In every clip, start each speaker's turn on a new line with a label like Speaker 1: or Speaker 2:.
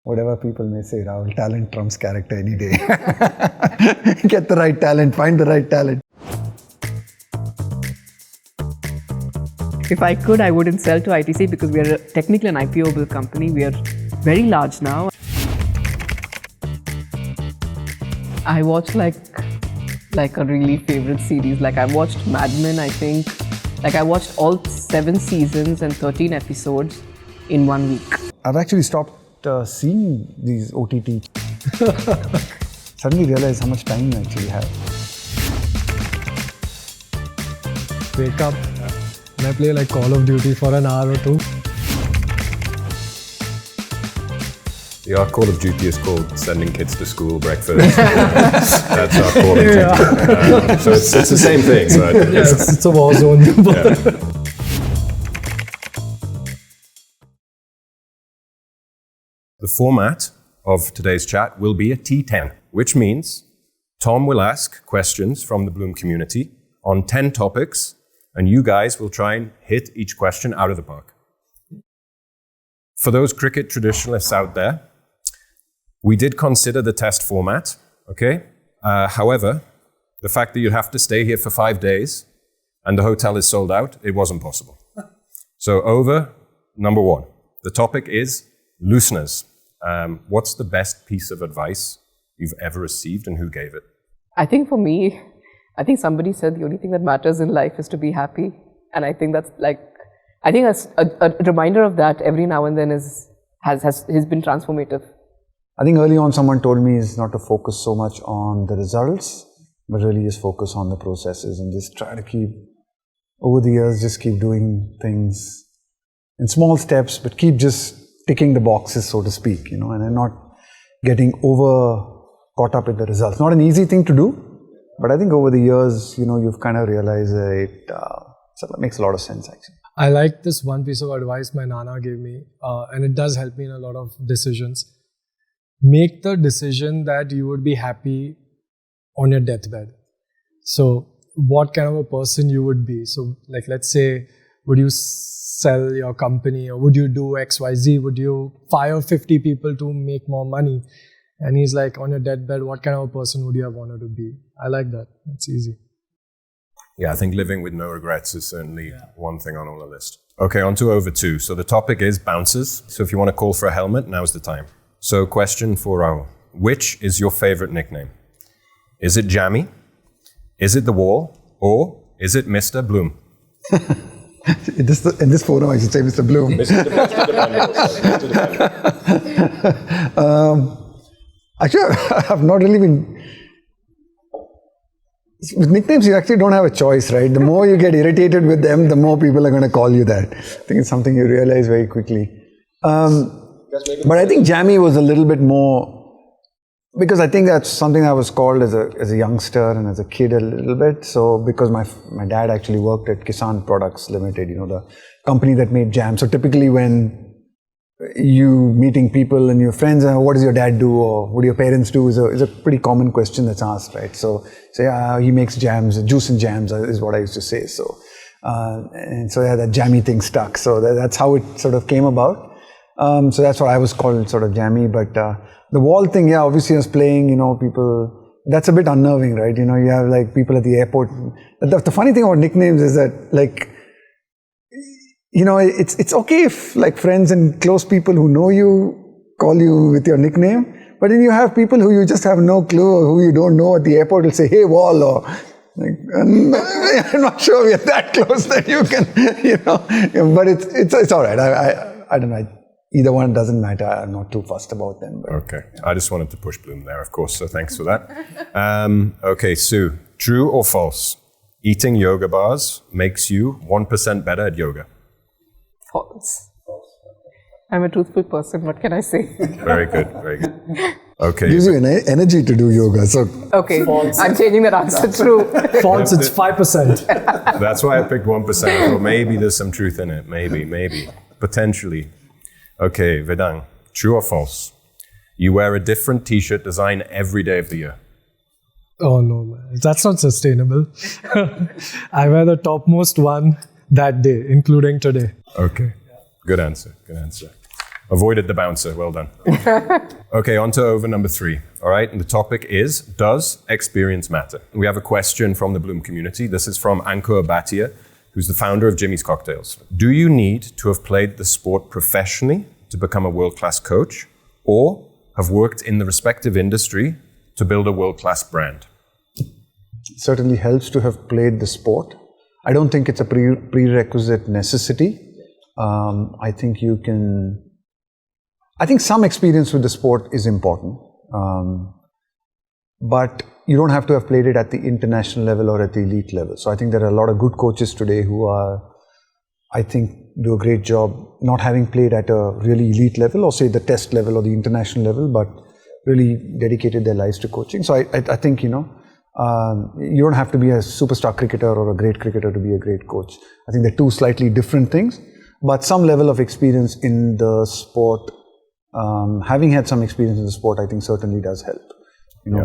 Speaker 1: Whatever people may say, Rahul, talent trumps character any day. Get the right talent, find the right talent.
Speaker 2: If I could, I wouldn't sell to ITC because we are technically an IPO-able company. We are very large now. I watch like a really favorite series. Like I watched Mad Men, I think. Like I watched all 7 seasons and 13 episodes in 1 week.
Speaker 1: I've actually stopped seeing these OTT. Suddenly realized how much time I actually have.
Speaker 3: Wake up and I play like Call of Duty for an hour or 2.
Speaker 4: Our Call of Duty is called sending kids to school breakfast. That's our Call of Duty. So it's the same thing. But
Speaker 3: Yes, it's a war zone.
Speaker 4: The format of today's chat will be a T10, which means Tom will ask questions from the Bloom community on 10 topics, and you guys will try and hit each question out of the park. For those cricket traditionalists out there, we did consider the test format, okay? However, the fact that you have to stay here for 5 days and the hotel is sold out, it wasn't possible. So over, number 1. The topic is looseness. What's the best piece of advice you've ever received and who gave it?
Speaker 2: I think for me, somebody said the only thing that matters in life is to be happy. And I think that's a reminder of that every now and then has been transformative.
Speaker 1: I think early on someone told me is not to focus so much on the results, but really just focus on the processes and just try to keep, over the years, just keep doing things in small steps, but keep just ticking the boxes, so to speak, and then not getting caught up with the results. Not an easy thing to do, but I think over the years, you've kind of realized that so that makes a lot of sense actually.
Speaker 3: I like this one piece of advice my Nana gave me, and it does help me in a lot of decisions. Make the decision that you would be happy on your deathbed. So what kind of a person you would be. So like, let's say, would you sell your company or would you do XYZ? Would you fire 50 people to make more money? And he's like, on your deathbed, what kind of a person would you have wanted to be? I like that. It's easy.
Speaker 4: Yeah, I think living with no regrets is certainly one thing on our list. Okay, on to over 2. So the topic is bounces. So if you want to call for a helmet, now's the time. So question for Rahul. Which is your favorite nickname? Is it Jammy? Is it The Wall? Or is it Mr. Bloom?
Speaker 1: In this forum, I should say Mr. Bloom. Actually, I've not really been... With nicknames, you actually don't have a choice, right? The more you get irritated with them, the more people are going to call you that. I think it's something you realize very quickly. But I think Jammy was a little bit more, because I think that's something I was called as a youngster and as a kid a little bit. So because my dad actually worked at Kisan Products Limited, the company that made jam. So typically when you meeting people and your friends, what does your dad do or what do your parents do is a pretty common question that's asked, right? So he makes jams, juice and jams is what I used to say. So that Jammy thing stuck. So that's how it sort of came about. So that's what I was called, sort of Jammy. But the wall thing, obviously I was playing, people, that's a bit unnerving, right? You have like people at the airport. The funny thing about nicknames is that like, it's okay if like friends and close people who know you call you with your nickname, but then you have people who you just have no clue or who you don't know at the airport will say, hey, Wall, or like, I'm not sure we are that close that you can, but it's all right. I don't know. Either one doesn't matter. I'm not too fussed about them. But,
Speaker 4: okay. Yeah. I just wanted to push Bloom there, of course, so thanks for that. Okay, Sue, true or false? Eating yoga bars makes you 1% better at yoga.
Speaker 2: False. I'm a truthful person. What can I say?
Speaker 4: Very good, very good. Okay.
Speaker 1: Gives you energy to do yoga. So
Speaker 2: okay, false. I'm changing that answer. True.
Speaker 3: False, it's 5%.
Speaker 4: That's why I picked 1%. So maybe there's some truth in it. Maybe. Potentially. Okay, Vedang, true or false? You wear a different t-shirt design every day of the year.
Speaker 3: Oh no, man. That's not sustainable. I wear the topmost one that day, including today.
Speaker 4: Okay, good answer. Avoided the bouncer. Well done. Okay, on to over number 3. All right, and the topic is, does experience matter? We have a question from the Bloom community. This is from Ankur Bhatia, who's the founder of Jimmy's Cocktails. Do you need to have played the sport professionally to become a world-class coach, or have worked in the respective industry to build a world-class brand?
Speaker 1: It certainly helps to have played the sport. I don't think it's a prerequisite necessity. I think some experience with the sport is important, but you don't have to have played it at the international level or at the elite level. So I think there are a lot of good coaches today who are, I think, do a great job not having played at a really elite level, or say the test level or the international level, but really dedicated their lives to coaching. So I think, you don't have to be a superstar cricketer or a great cricketer to be a great coach. I think they're two slightly different things, but some level of experience in the sport, having had some experience in the sport, I think certainly does help.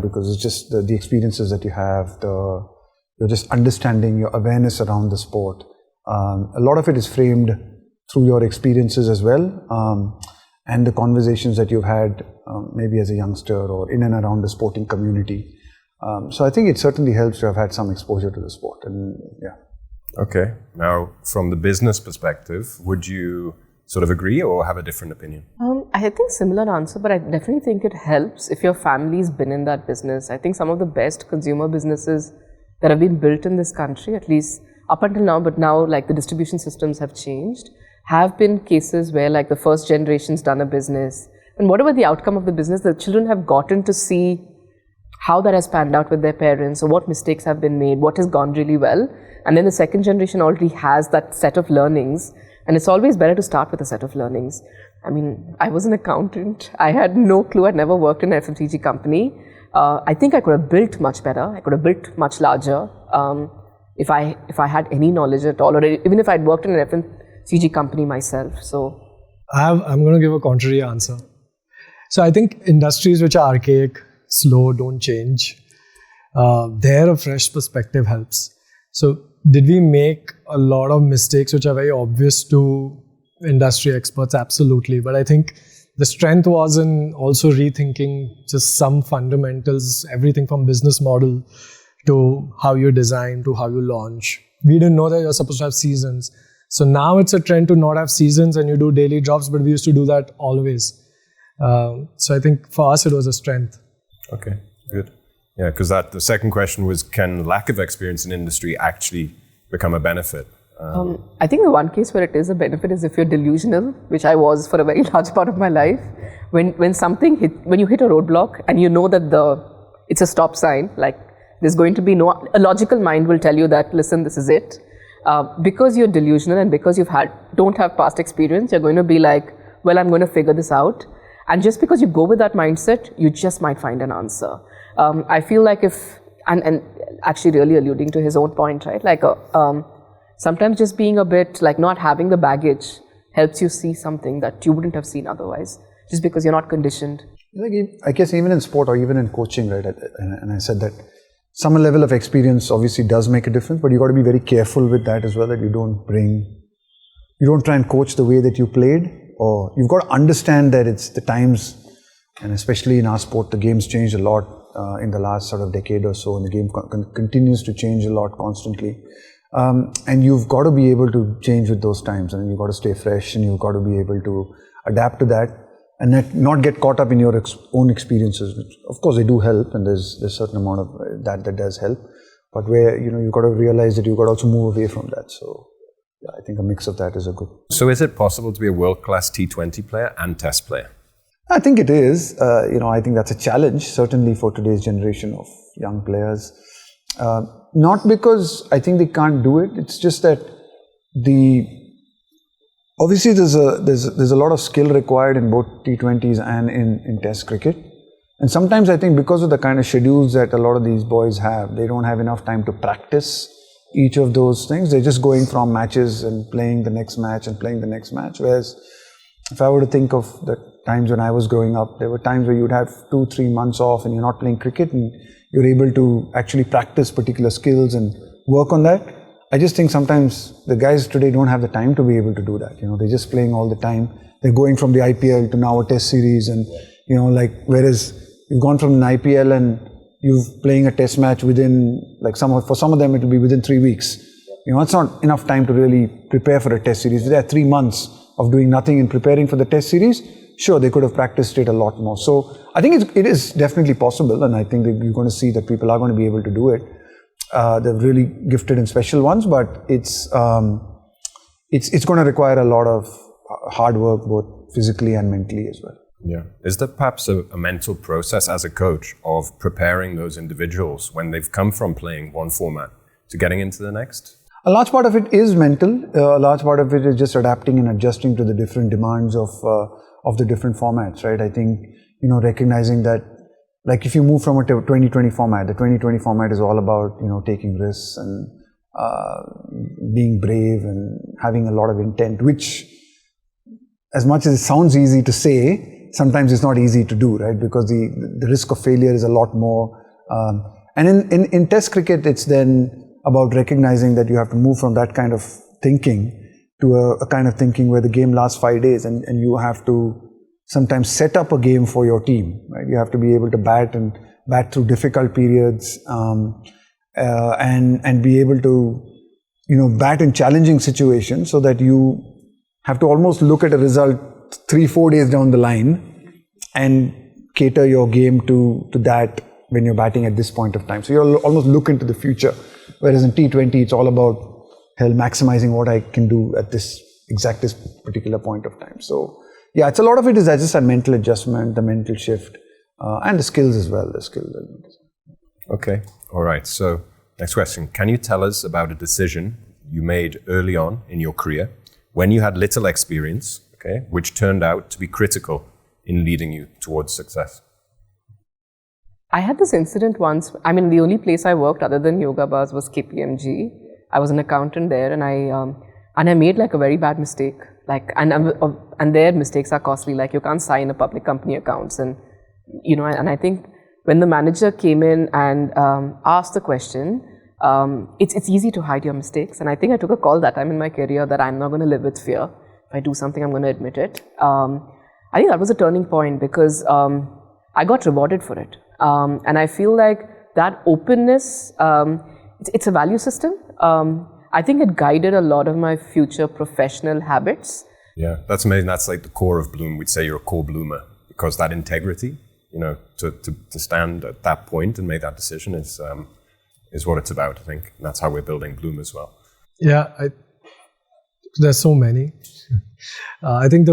Speaker 1: Because it's just the experiences that you have, you're just understanding, your awareness around the sport. A lot of it is framed through your experiences as well, and the conversations that you've had maybe as a youngster or in and around the sporting community. So I think it certainly helps to have had some exposure to the sport. And yeah.
Speaker 4: Okay. Now, from the business perspective, would you sort of agree or have a different opinion?
Speaker 2: I think similar answer, but I definitely think it helps if your family's been in that business. I think some of the best consumer businesses that have been built in this country, at least up until now, but now like the distribution systems have changed, have been cases where like the first generation's done a business, and whatever the outcome of the business, the children have gotten to see how that has panned out with their parents, or what mistakes have been made, what has gone really well, and then the second generation already has that set of learnings. And it's always better to start with a set of learnings. I mean, I was an accountant. I had no clue. I'd never worked in an FMCG company. I think I could have built much better. I could have built much larger if I had any knowledge at all, or even if I'd worked in an FMCG company myself. So
Speaker 3: I'm going to give a contrary answer. So I think industries which are archaic, slow, don't change. There a fresh perspective helps. So did we make a lot of mistakes which are very obvious to industry experts? Absolutely. But I think the strength was in also rethinking just some fundamentals, everything from business model to how you design to how you launch. We didn't know that you're supposed to have seasons. So now it's a trend to not have seasons and you do daily drops, but we used to do that always. So I think for us it was a strength.
Speaker 4: Okay, good. Yeah, because the second question was, can lack of experience in industry actually become a benefit?
Speaker 2: I think the one case where it is a benefit is if you're delusional, which I was for a very large part of my life. When you hit a roadblock and you know that it's a stop sign, like there's going to be a logical mind will tell you that, listen, this is it. Because you're delusional and because don't have past experience, you're going to be like, well, I'm going to figure this out. And just because you go with that mindset, you just might find an answer. I feel like and actually really alluding to his own point, right? Like sometimes just being a bit like not having the baggage helps you see something that you wouldn't have seen otherwise, just because you're not conditioned.
Speaker 1: Like, I guess even in sport or even in coaching, right? And I said that some level of experience obviously does make a difference, but you got to be very careful with that as well, that you don't try and coach the way that you played, or you've got to understand that it's the times, and especially in our sport, the game's changed a lot in the last sort of decade or so, and the game continues to change a lot constantly. And you've got to be able to change with those times, and you've got to stay fresh, and you've got to be able to adapt to that, and not get caught up in your own experiences, which of course they do help, and there's a certain amount of that does help, but where you've got to realize that you've got to also move away from that. So yeah, I think a mix of that is a good.
Speaker 4: So is it possible to be a world-class T20 player and test player?
Speaker 1: I think it is. I think that's a challenge, certainly for today's generation of young players. Not because I think they can't do it. It's just that obviously there's a lot of skill required in both T20s and in Test cricket. And sometimes I think because of the kind of schedules that a lot of these boys have, they don't have enough time to practice each of those things. They're just going from matches and playing the next match and playing the next match. Whereas if I were to think of the times when I was growing up, there were times where you'd have 2-3 months off and you're not playing cricket, and you're able to actually practice particular skills and work on that. I just think sometimes the guys today don't have the time to be able to do that. They're just playing all the time. they're going from the IPL to now a test series, and whereas you've gone from an IPL and you're playing a test match within, for some of them it will be within 3 weeks. It's not enough time to really prepare for a test series. There are 3 months of doing nothing and preparing for the test series. Sure, they could have practiced it a lot more. So I think it is definitely possible, and I think that you're going to see that people are going to be able to do it. They're really gifted and special ones, but it's going to require a lot of hard work, both physically and mentally as well.
Speaker 4: Yeah. Is there perhaps a mental process as a coach of preparing those individuals when they've come from playing one format to getting into the next?
Speaker 1: A large part of it is mental. A large part of it is just adapting and adjusting to the different demands of the different formats, right? I think, recognizing that, if you move from a 2020 format, the 2020 format is all about, taking risks and being brave and having a lot of intent, which, as much as it sounds easy to say, sometimes it's not easy to do, right? Because the risk of failure is a lot more. And in Test cricket, it's then about recognizing that you have to move from that kind of thinking to a kind of thinking where the game lasts 5 days, and you have to sometimes set up a game for your team, right? You have to be able to bat through difficult periods, and be able to, bat in challenging situations, so that you have to almost look at a result 3-4 days down the line and cater your game to that when you're batting at this point of time. So you'll almost look into the future. Whereas in T20, it's all about maximizing what I can do at this particular point of time. So yeah, it's a lot of it is just a mental adjustment, the mental shift, and the skills as well.
Speaker 4: Okay, all right. So next question: can you tell us about a decision you made early on in your career when you had little experience, okay, which turned out to be critical in leading you towards success?
Speaker 2: I had this incident once. I mean, the only place I worked other than yoga bars was KPMG. I was an accountant there, and I made a very bad mistake. And their mistakes are costly. You can't sign a public company accounts, and and I think when the manager came in and asked the question, it's easy to hide your mistakes. And I think I took a call that time in my career that I'm not going to live with fear. If I do something, I'm going to admit it. I think that was a turning point because I got rewarded for it. And I feel like that openness, it's a value system. I think it guided a lot of my future professional habits.
Speaker 4: Yeah, that's amazing. That's the core of Bloom. We'd say you're a core bloomer because that integrity, to stand at that point and make that decision is what it's about, I think. And that's how we're building Bloom as well.
Speaker 3: Yeah, there's so many. I think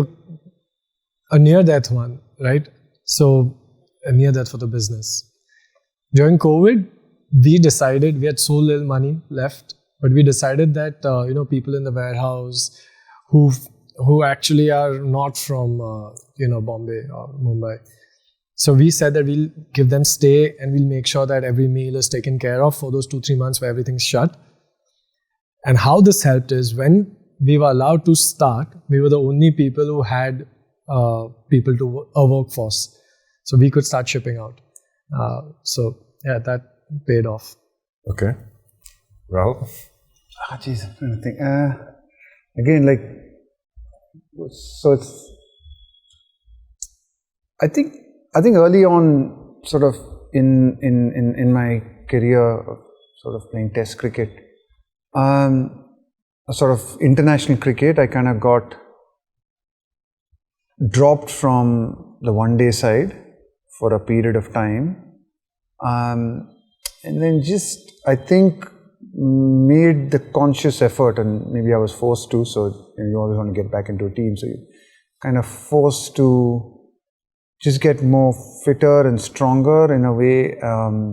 Speaker 3: a near-death one, right? So a near-death for the business. During COVID, we decided, we had so little money left, but we decided that, people in the warehouse who actually are not from, Bombay or Mumbai. So we said that we'll give them stay and we'll make sure that every meal is taken care of for those 2-3 months where everything's shut. And how this helped is when we were allowed to start, we were the only people who had people to a workforce. So we could start shipping out. So yeah, that paid off.
Speaker 4: Okay. Rahul?
Speaker 1: I'm trying to think. Again, so it's, I think early on, sort of in my career of sort of playing Test cricket, sort of international cricket, I kind of got dropped from the one-day side for a period of time, and then just, I think, made the conscious effort, and maybe I was forced to, so you always want to get back into a team, so you kind of forced to just get more fitter and stronger in a way,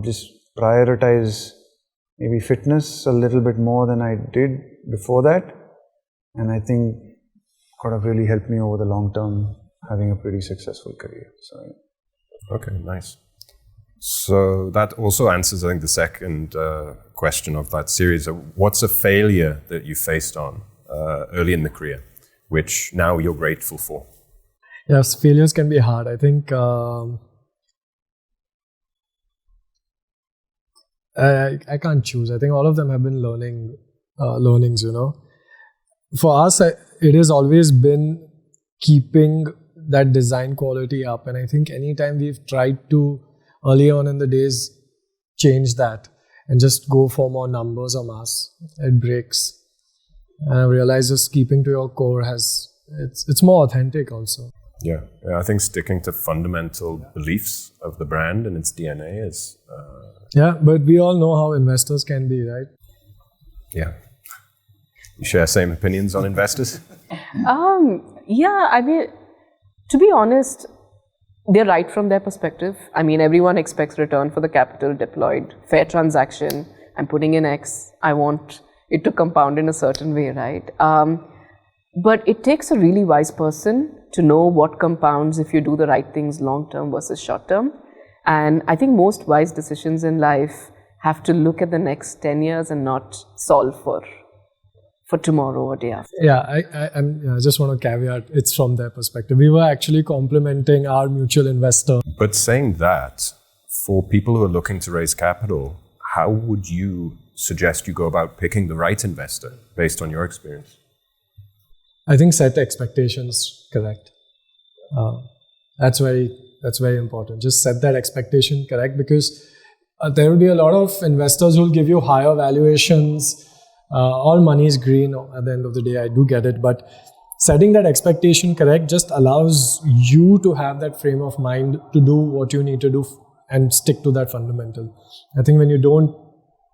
Speaker 1: just prioritize maybe fitness a little bit more than I did before that, and I think kind of really helped me over the long term, having a pretty successful career. So.
Speaker 4: Okay, nice. So that also answers, I think, the second question of that series. What's a failure that you faced on early in the career, which now you're grateful for?
Speaker 3: Yes, failures can be hard. I think I can't choose. I think all of them have been learnings, For us, it has always been keeping that design quality up. And I think anytime we've tried to, early on in the days, change that and just go for more numbers or mass, it breaks. And I realize just keeping to your core it's more authentic also.
Speaker 4: Yeah, I think sticking to fundamental beliefs of the brand and its DNA is...
Speaker 3: Yeah, but we all know how investors can be, right?
Speaker 4: Yeah. You share same opinions on investors?
Speaker 2: Yeah, I mean, to be honest, they're right from their perspective. I mean, everyone expects return for the capital deployed, fair transaction. I'm putting in X. I want it to compound in a certain way, right? But it takes a really wise person to know what compounds if you do the right things long term versus short term. And I think most wise decisions in life have to look at the next 10 years and not solve for tomorrow or day after.
Speaker 3: Yeah, I just want to caveat, it's from their perspective. We were actually complimenting our mutual investor.
Speaker 4: But saying that, for people who are looking to raise capital, how would you suggest you go about picking the right investor based on your experience?
Speaker 3: I think set expectations correct. That's very important. Just set that expectation correct, because there will be a lot of investors who will give you higher valuations. All money is green at the end of the day. I do get it, but setting that expectation correct just allows you to have that frame of mind to do what you need to do and stick to that fundamental. I think when you don't,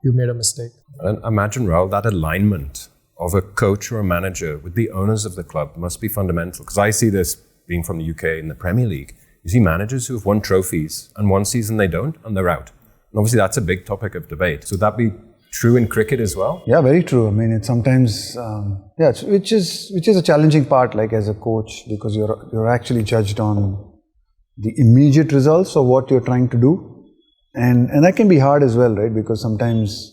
Speaker 3: you've made a mistake.
Speaker 4: And imagine, Rahul, that alignment of a coach or a manager with the owners of the club must be fundamental. Because I see this being from the UK in the Premier League. You see managers who have won trophies and one season they don't and they're out. And obviously that's a big topic of debate. So would that be true in cricket as well?
Speaker 1: Yeah, very true. I mean, it's sometimes, which is a challenging part, like as a coach, because you're actually judged on the immediate results of what you're trying to do. And that can be hard as well, right? Because sometimes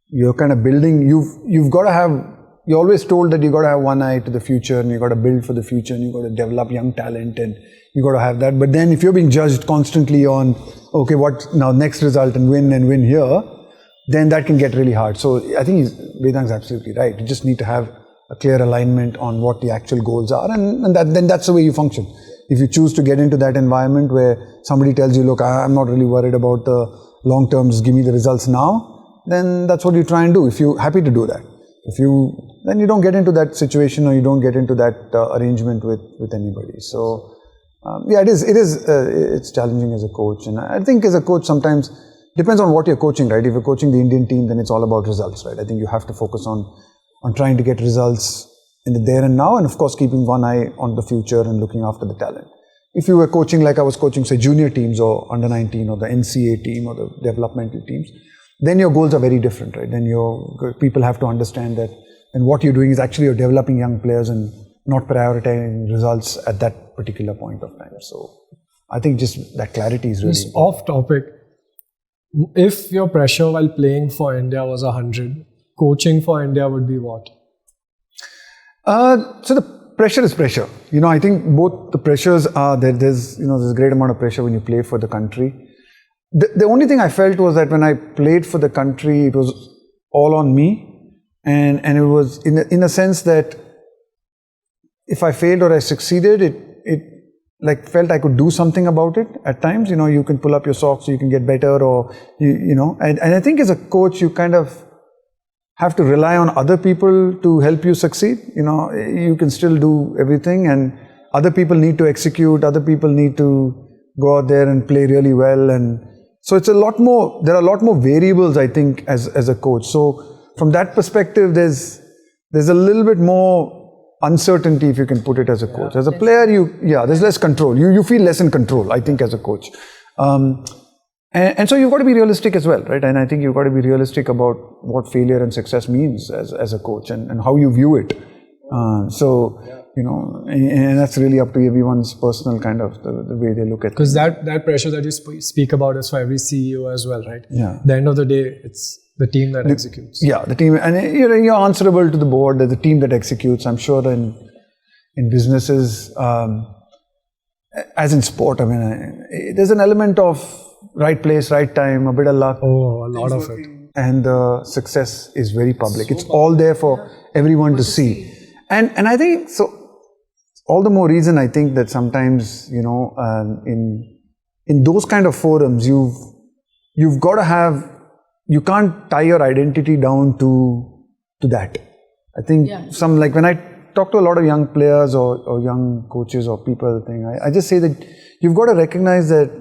Speaker 1: you're kind of building, you've got to have, you're always told that you've got to have one eye to the future and you've got to build for the future and you've got to develop young talent and you've got to have that. But then if you're being judged constantly on, okay, what now next result and win here, then that can get really hard. So I think Vedang's absolutely right. You just need to have a clear alignment on what the actual goals are, and then that's the way you function. If you choose to get into that environment where somebody tells you, look, I'm not really worried about the long term, just give me the results now, then that's what you try and do, if you're happy to do that. Then you don't get into that situation or you don't get into that arrangement with anybody. So it's challenging as a coach. And I think as a coach sometimes, depends on what you're coaching, right? If you're coaching the Indian team, then it's all about results, right? I think you have to focus on trying to get results in the there and now, and of course keeping one eye on the future and looking after the talent. If you were coaching like I was coaching, say, junior teams or under 19 or the NCA team or the developmental teams, then your goals are very different, right? Then people have to understand that, and what you're doing is actually you're developing young players and not prioritizing results at that particular point of time. So I think just that clarity is really
Speaker 3: important. Off topic. If your pressure while playing for India was 100, coaching for India would be what?
Speaker 1: So the pressure is pressure. I think both the pressures are there. There's a great amount of pressure when you play for the country. The only thing I felt was that when I played for the country, it was all on me, and it was in a sense that if I failed or I succeeded, it like felt I could do something about it at times. You can pull up your socks, you can get better, or and I think as a coach you kind of have to rely on other people to help you succeed. You can still do everything, and other people need to execute, other people need to go out there and play really well, and so it's there are a lot more variables, I think, as a coach. So from that perspective, there's a little bit more uncertainty, if you can put it, as a coach. As a player, there's less control. You feel less in control, I think, as a coach. And so you've got to be realistic as well, right? And I think you've got to be realistic about what failure and success means as a coach and how you view it. And that's really up to everyone's personal kind of the way they look at it.
Speaker 3: Because that pressure that you speak about is for every CEO as well, right?
Speaker 1: Yeah.
Speaker 3: At the end of the day, it's the team that executes.
Speaker 1: Yeah, the team, and you're answerable to the board. There's a team that executes. I'm sure in businesses, as in sport, I mean, there's an element of right place, right time, a bit of luck.
Speaker 3: Oh, a lot of it.
Speaker 1: And the success is very public. It's all there for everyone to see. And I think so. all the more reason I think that sometimes, in those kind of forums, you've got to have, you can't tie your identity down to that. I think like when I talk to a lot of young players or young coaches or people, I just say that you've got to recognize that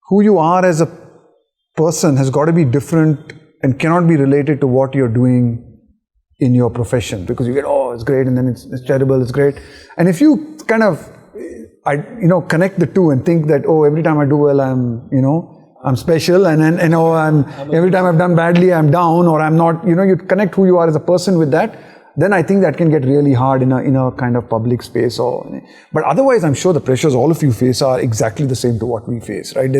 Speaker 1: who you are as a person has got to be different and cannot be related to what you're doing in your profession, because you get, oh, it's great, and then it's terrible, it's great. And if you kind of, connect the two and think that, oh, every time I do well, I'm special, and then, every time I've done badly, I'm down, or I'm not, you connect who you are as a person with that, then I think that can get really hard in a kind of public space. But otherwise, I'm sure the pressures all of you face are exactly the same to what we face, right?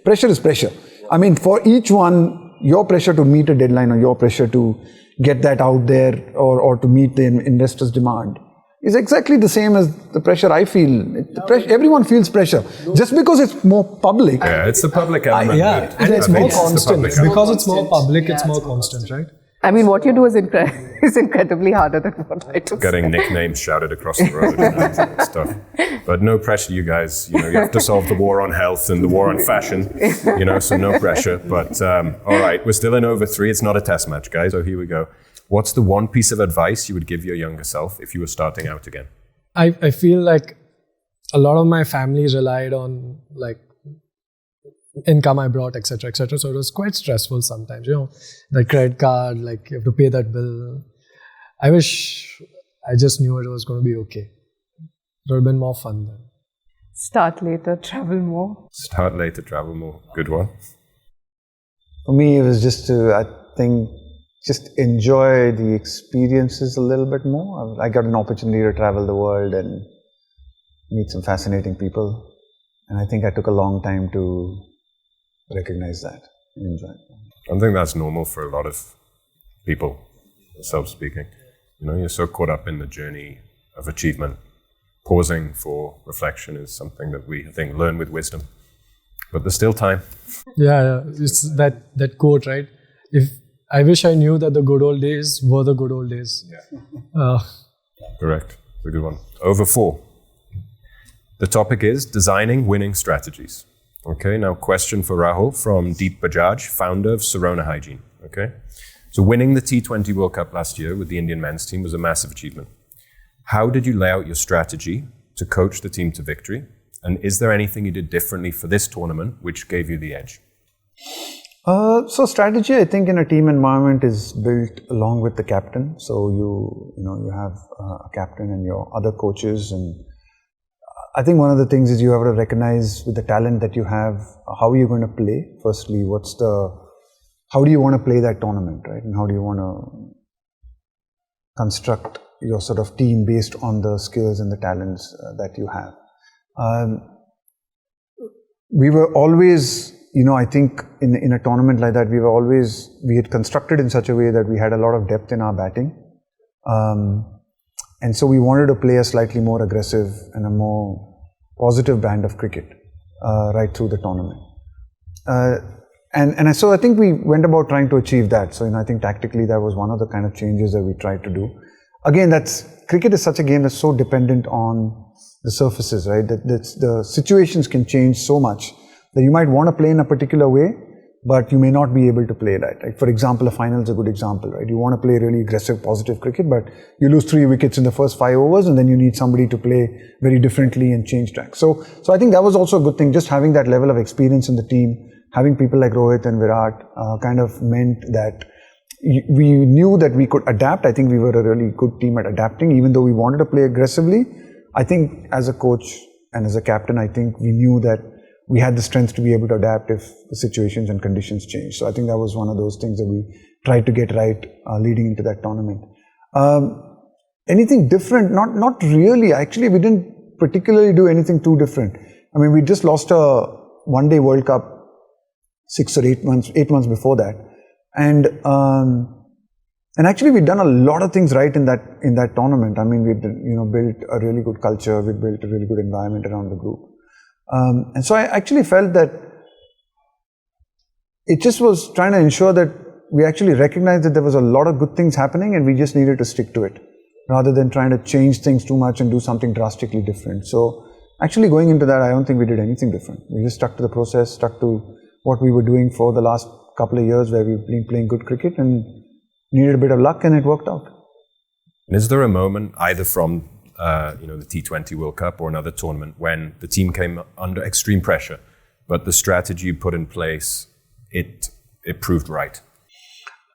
Speaker 1: Pressure is pressure. I mean, for each one, your pressure to meet a deadline or your pressure to get that out there or to meet the investor's demand is exactly the same as the pressure I feel. Everyone feels pressure. Just because it's more public.
Speaker 4: Yeah, it's the public element.
Speaker 3: And it's more constant. Because it's more public, it's more constant, right?
Speaker 2: I mean, what you do is incredibly harder than what I do.
Speaker 4: Getting nicknames shouted across the road and stuff. But no pressure, you guys. You have to solve the war on health and the war on fashion. So no pressure. But all right, we're still in over 3. It's not a test match, guys. So here we go. What's the one piece of advice you would give your younger self if you were starting out again?
Speaker 3: I feel like a lot of my family relied on like income I brought, etc., etc. So it was quite stressful sometimes. The credit card, like you have to pay that bill. I wish I just knew it was going to be okay. It would have been more fun then.
Speaker 2: Start later, travel more.
Speaker 4: Start later, travel more. Good one.
Speaker 1: For me, it was just to, I think, just enjoy the experiences a little bit more. I got an opportunity to travel the world and meet some fascinating people. And I think I took a long time to recognize that and enjoy it.
Speaker 4: I think that's normal for a lot of people, self-speaking. You're so caught up in the journey of achievement. Pausing for reflection is something that we, I think, learn with wisdom. But there's still time.
Speaker 3: Yeah. It's that quote, right? If I wish I knew that the good old days were the good old days.
Speaker 4: Yeah. Correct. It's a good one. Over 4. The topic is designing winning strategies. Okay, now question for Rahul from Deep Bajaj, founder of Sarona Hygiene. Okay, so winning the T20 World Cup last year with the Indian men's team was a massive achievement. How did you lay out your strategy to coach the team to victory? And is there anything you did differently for this tournament which gave you the edge?
Speaker 1: So strategy, I think, in a team environment is built along with the captain. So you have a captain and your other coaches, and I think one of the things is you have to recognize with the talent that you have, how are you going to play? Firstly, how do you want to play that tournament, right? And how do you want to construct your sort of team based on the skills and the talents that you have? We were always, I think in a tournament like that, we had constructed in such a way that we had a lot of depth in our batting. And so we wanted to play a slightly more aggressive and a more positive brand of cricket right through the tournament. And so I think we went about trying to achieve that. So I think tactically that was one of the kind of changes that we tried to do. Again, cricket is such a game that's so dependent on the surfaces, right? That the situations can change so much that you might want to play in a particular way, but you may not be able to play that. Like, for example, a final is a good example, right? You want to play really aggressive, positive cricket, but you lose 3 wickets in the first 5 overs, and then you need somebody to play very differently and change track. So I think that was also a good thing. Just having that level of experience in the team, having people like Rohit and Virat kind of meant that we knew that we could adapt. I think we were a really good team at adapting, even though we wanted to play aggressively. I think as a coach and as a captain, I think we knew that we had the strength to be able to adapt if the situations and conditions change. So I think that was one of those things that we tried to get right leading into that tournament. Anything different? Not really. Actually, we didn't particularly do anything too different. I mean, we just lost a one-day World Cup 8 months before that. And actually, we'd done a lot of things right in that tournament. I mean, we built a really good culture. We built a really good environment around the group. And so I actually felt that it just was trying to ensure that we actually recognized that there was a lot of good things happening, and we just needed to stick to it. rather than trying to change things too much and do something drastically different. So actually going into that, I don't think we did anything different. We just stuck to the process, stuck to what we were doing for the last couple of years, where we've been playing good cricket and needed a bit of luck, and it worked out.
Speaker 4: Is there a moment, either from the T20 World Cup or another tournament, when the team came under extreme pressure, but the strategy you put in place, it proved right?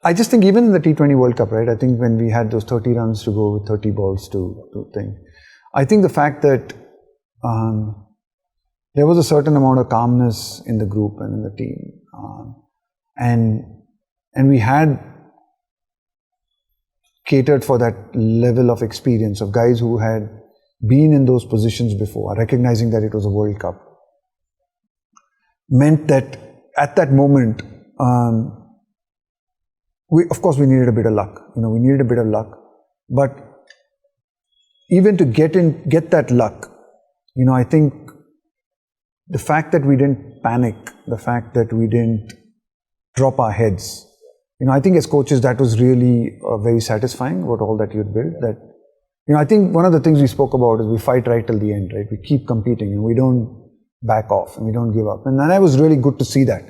Speaker 1: I just think even in the T20 World Cup, right, I think when we had those 30 runs to go with 30 balls to think, I think the fact that there was a certain amount of calmness in the group and in the team, and we had catered for that level of experience of guys who had been in those positions before, recognizing that it was a World Cup, meant that at that moment, of course we needed a bit of luck. We needed a bit of luck, but even to get that luck, I think the fact that we didn't panic, the fact that we didn't drop our heads, I think as coaches that was really very satisfying about all that you'd built. That, I think one of the things we spoke about is we fight right till the end, right? We keep competing and we don't back off and we don't give up. And that was really good to see that.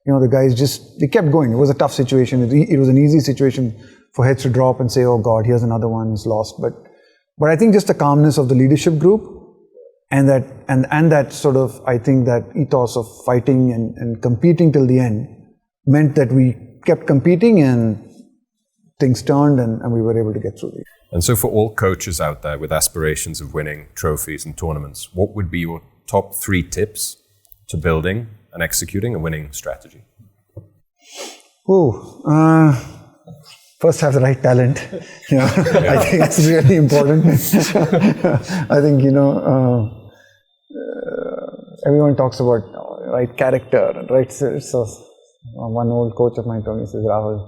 Speaker 1: The guys they kept going. It was a tough situation. It was an easy situation for heads to drop and say, oh God, here's another one, he's lost. But I think just the calmness of the leadership group and that sort of, I think that ethos of fighting and competing till the end meant that we kept competing and things turned and we were able to get through it.
Speaker 4: And so for all coaches out there with aspirations of winning trophies and tournaments, what would be your top 3 tips to building and executing a winning strategy?
Speaker 1: First have the right talent. I think that's really important. I think, everyone talks about right character and right. So one old coach of mine told me, says, Rahul,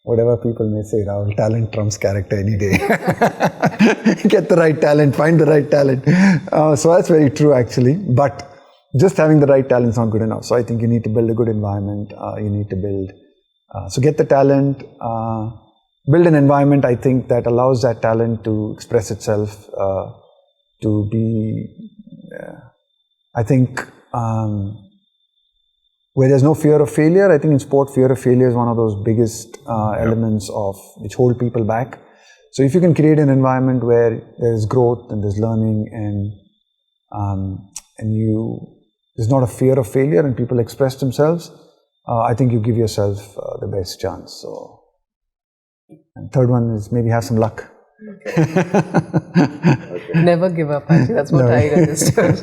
Speaker 1: whatever people may say, Rahul, talent trumps character any day. Get the right talent, find the right talent. So that's very true actually. But just having the right talent is not good enough. So I think you need to build a good environment. You need to build, so get the talent, build an environment, I think, that allows that talent to express itself, to be, I think, where there's no fear of failure. I think in sport, fear of failure is one of those biggest elements which hold people back. So if you can create an environment where there's growth and there's learning and there's not a fear of failure and people express themselves, I think you give yourself the best chance. So, and third one is maybe have some luck.
Speaker 2: Never give up, actually. That's what I understood.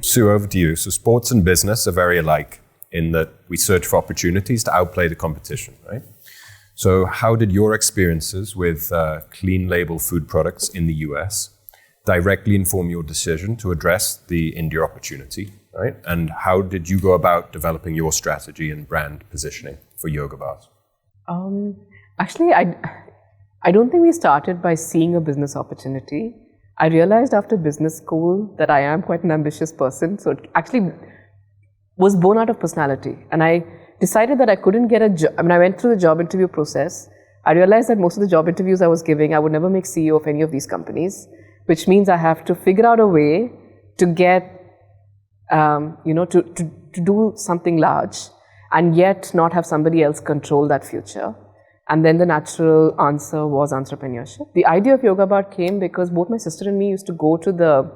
Speaker 4: Sue, over to you. So sports and business are very alike in that we search for opportunities to outplay the competition, right? So how did your experiences with clean label food products in the US directly inform your decision to address the India opportunity, right? And how did you go about developing your strategy and brand positioning for yoga bars?
Speaker 2: Actually, I don't think we started by seeing a business opportunity. I realized after business school that I am quite an ambitious person. So it actually was born out of personality. And I decided that I couldn't get a job. I went through the job interview process. I realized that most of the job interviews I was giving, I would never make CEO of any of these companies, which means I have to figure out a way to get, to do something large and yet not have somebody else control that future. And then the natural answer was entrepreneurship. The idea of Yoga Bar came because both my sister and me used to go to the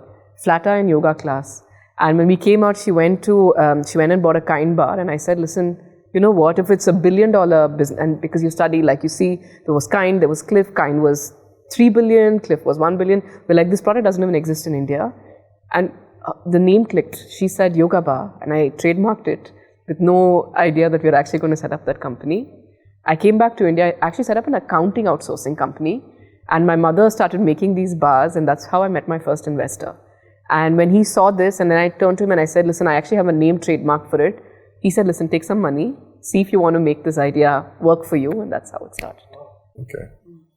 Speaker 2: flat iron yoga class. And when we came out, she went and bought a Kind bar. And I said, listen, you know what, if it's $1 billion business, and because you study, like you see, there was Kind, there was Cliff, Kind was 3 billion, Cliff was 1 billion. We're like, this product doesn't even exist in India. And the name clicked. She said Yoga Bar, and I trademarked it with no idea that we were actually going to set up that company. I came back to India, I actually set up an accounting outsourcing company, and my mother started making these bars, and that's how I met my first investor. And when he saw this, and then I turned to him and I said, listen, I actually have a name trademark for it. He said, listen, take some money, see if you want to make this idea work for you, and that's how it started.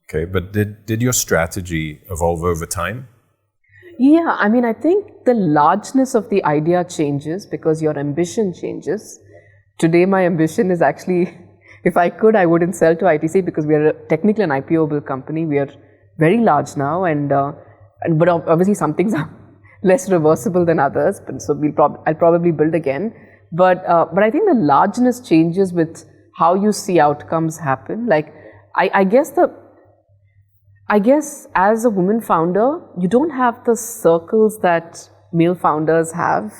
Speaker 4: Okay, but did your strategy evolve over time?
Speaker 2: Yeah, I think the largeness of the idea changes because your ambition changes. Today, my ambition is actually, if I could, I wouldn't sell to ITC because we are technically an IPO-able company. We are very large now, but obviously some things are less reversible than others. But so I'll probably build again. But I think the largeness changes with how you see outcomes happen. Like I guess as a woman founder, you don't have the circles that male founders have.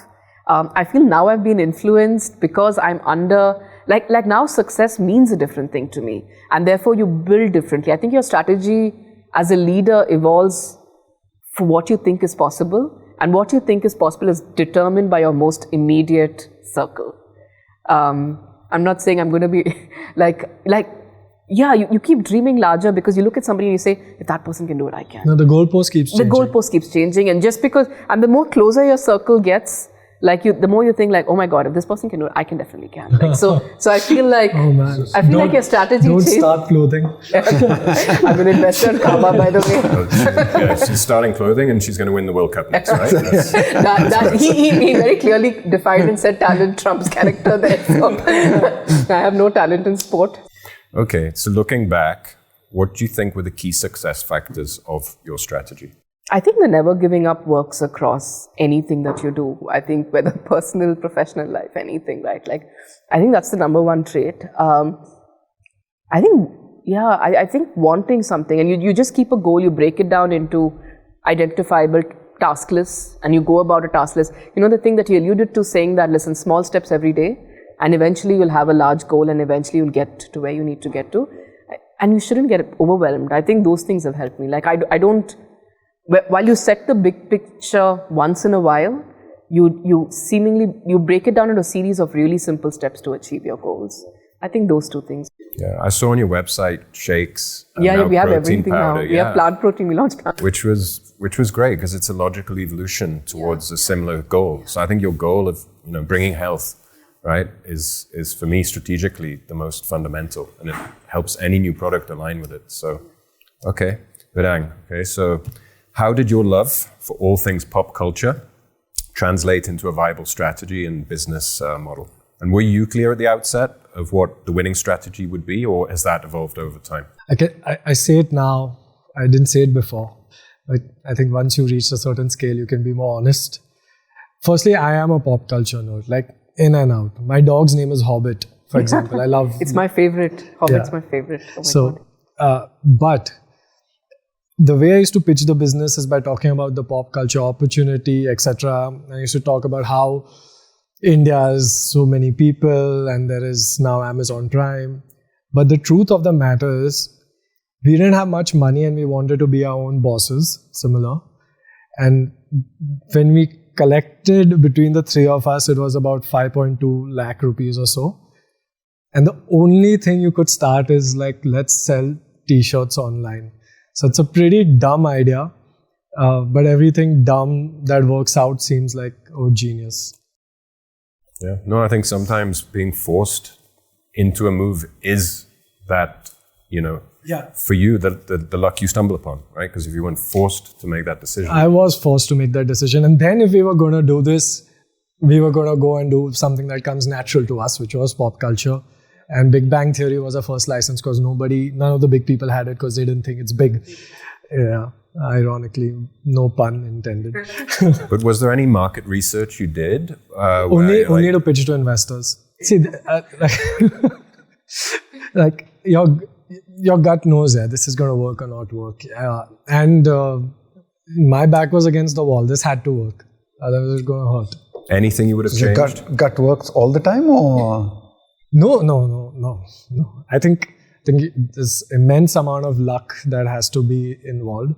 Speaker 2: I feel now I've been influenced because I'm under, like now success means a different thing to me, and therefore you build differently. I think your strategy as a leader evolves for what you think is possible, and what you think is possible is determined by your most immediate circle. I'm not saying I'm going to be you keep dreaming larger because you look at somebody and you say, if that person can do it, I can.
Speaker 3: No, the goalpost keeps changing.
Speaker 2: The goalpost keeps changing, and the more closer your circle gets, the more you think like, oh my God, if this person can do it, I can definitely can. Like, so I feel like,
Speaker 3: oh man.
Speaker 2: Like your strategy
Speaker 3: Don't
Speaker 2: changed.
Speaker 3: start clothing.
Speaker 2: I'm an investor in Kaba, by the way.
Speaker 4: Yeah, she's starting clothing and she's going to win the World Cup next, right?
Speaker 2: He very clearly defined and said talent trumps character there. So I have no talent in sport.
Speaker 4: Okay, so looking back, what do you think were the key success factors of your strategy?
Speaker 2: I think the never giving up works across anything that you do. I think whether personal, professional life, anything, right? Like, I think that's the number one trait. I think wanting something, and you just keep a goal, you break it down into identifiable task lists, and you go about a task list. You know, the thing that you alluded to saying that, listen, small steps every day, and eventually you'll have a large goal, and eventually you'll get to where you need to get to. And you shouldn't get overwhelmed. I think those things have helped me. Like, I don't... While you set the big picture once in a while, you break it down into a series of really simple steps to achieve your goals. I think those two things.
Speaker 4: Yeah, I saw on your website shakes.
Speaker 2: Yeah, we have everything
Speaker 4: powder,
Speaker 2: now. We have plant protein. We launched plant.
Speaker 4: Which was great because it's a logical evolution towards a similar goal. So I think your goal of bringing health, right, is for me strategically the most fundamental, and it helps any new product align with it. So, okay, Vedang. Okay, so. How did your love for all things pop culture translate into a viable strategy and business model? And were you clear at the outset of what the winning strategy would be, or has that evolved over time?
Speaker 3: I say it now. I didn't say it before. But I think once you reach a certain scale, you can be more honest. Firstly, I am a pop culture nerd, like in and out. My dog's name is Hobbit, for example. I love...
Speaker 2: It's my favorite. Hobbit's my favorite. Oh my God.
Speaker 3: But... the way I used to pitch the business is by talking about the pop culture opportunity, etc. I used to talk about how India has so many people and there is now Amazon Prime. But the truth of the matter is, we didn't have much money and we wanted to be our own bosses, similar. And when we collected between the three of us, it was about 5.2 lakh rupees or so. And the only thing you could start is like, let's sell t-shirts online. So it's a pretty dumb idea, but everything dumb that works out seems like, oh, genius.
Speaker 4: Yeah. No, I think sometimes being forced into a move is that, for you, the luck you stumble upon, right? Because if you weren't forced to make that decision.
Speaker 3: I was forced to make that decision. And then if we were going to do this, we were going to go and do something that comes natural to us, which was pop culture. And Big Bang Theory was our first license because none of the big people had it because they didn't think it's big. Yeah, ironically, no pun intended.
Speaker 4: But was there any market research you did?
Speaker 3: Only to pitch to investors. See, like your gut knows this is going to work or not work. And my back was against the wall. This had to work. Otherwise, it's going to hurt.
Speaker 4: Anything you would have changed?
Speaker 1: Your gut works all the time, or?
Speaker 3: No. I think there's immense amount of luck that has to be involved.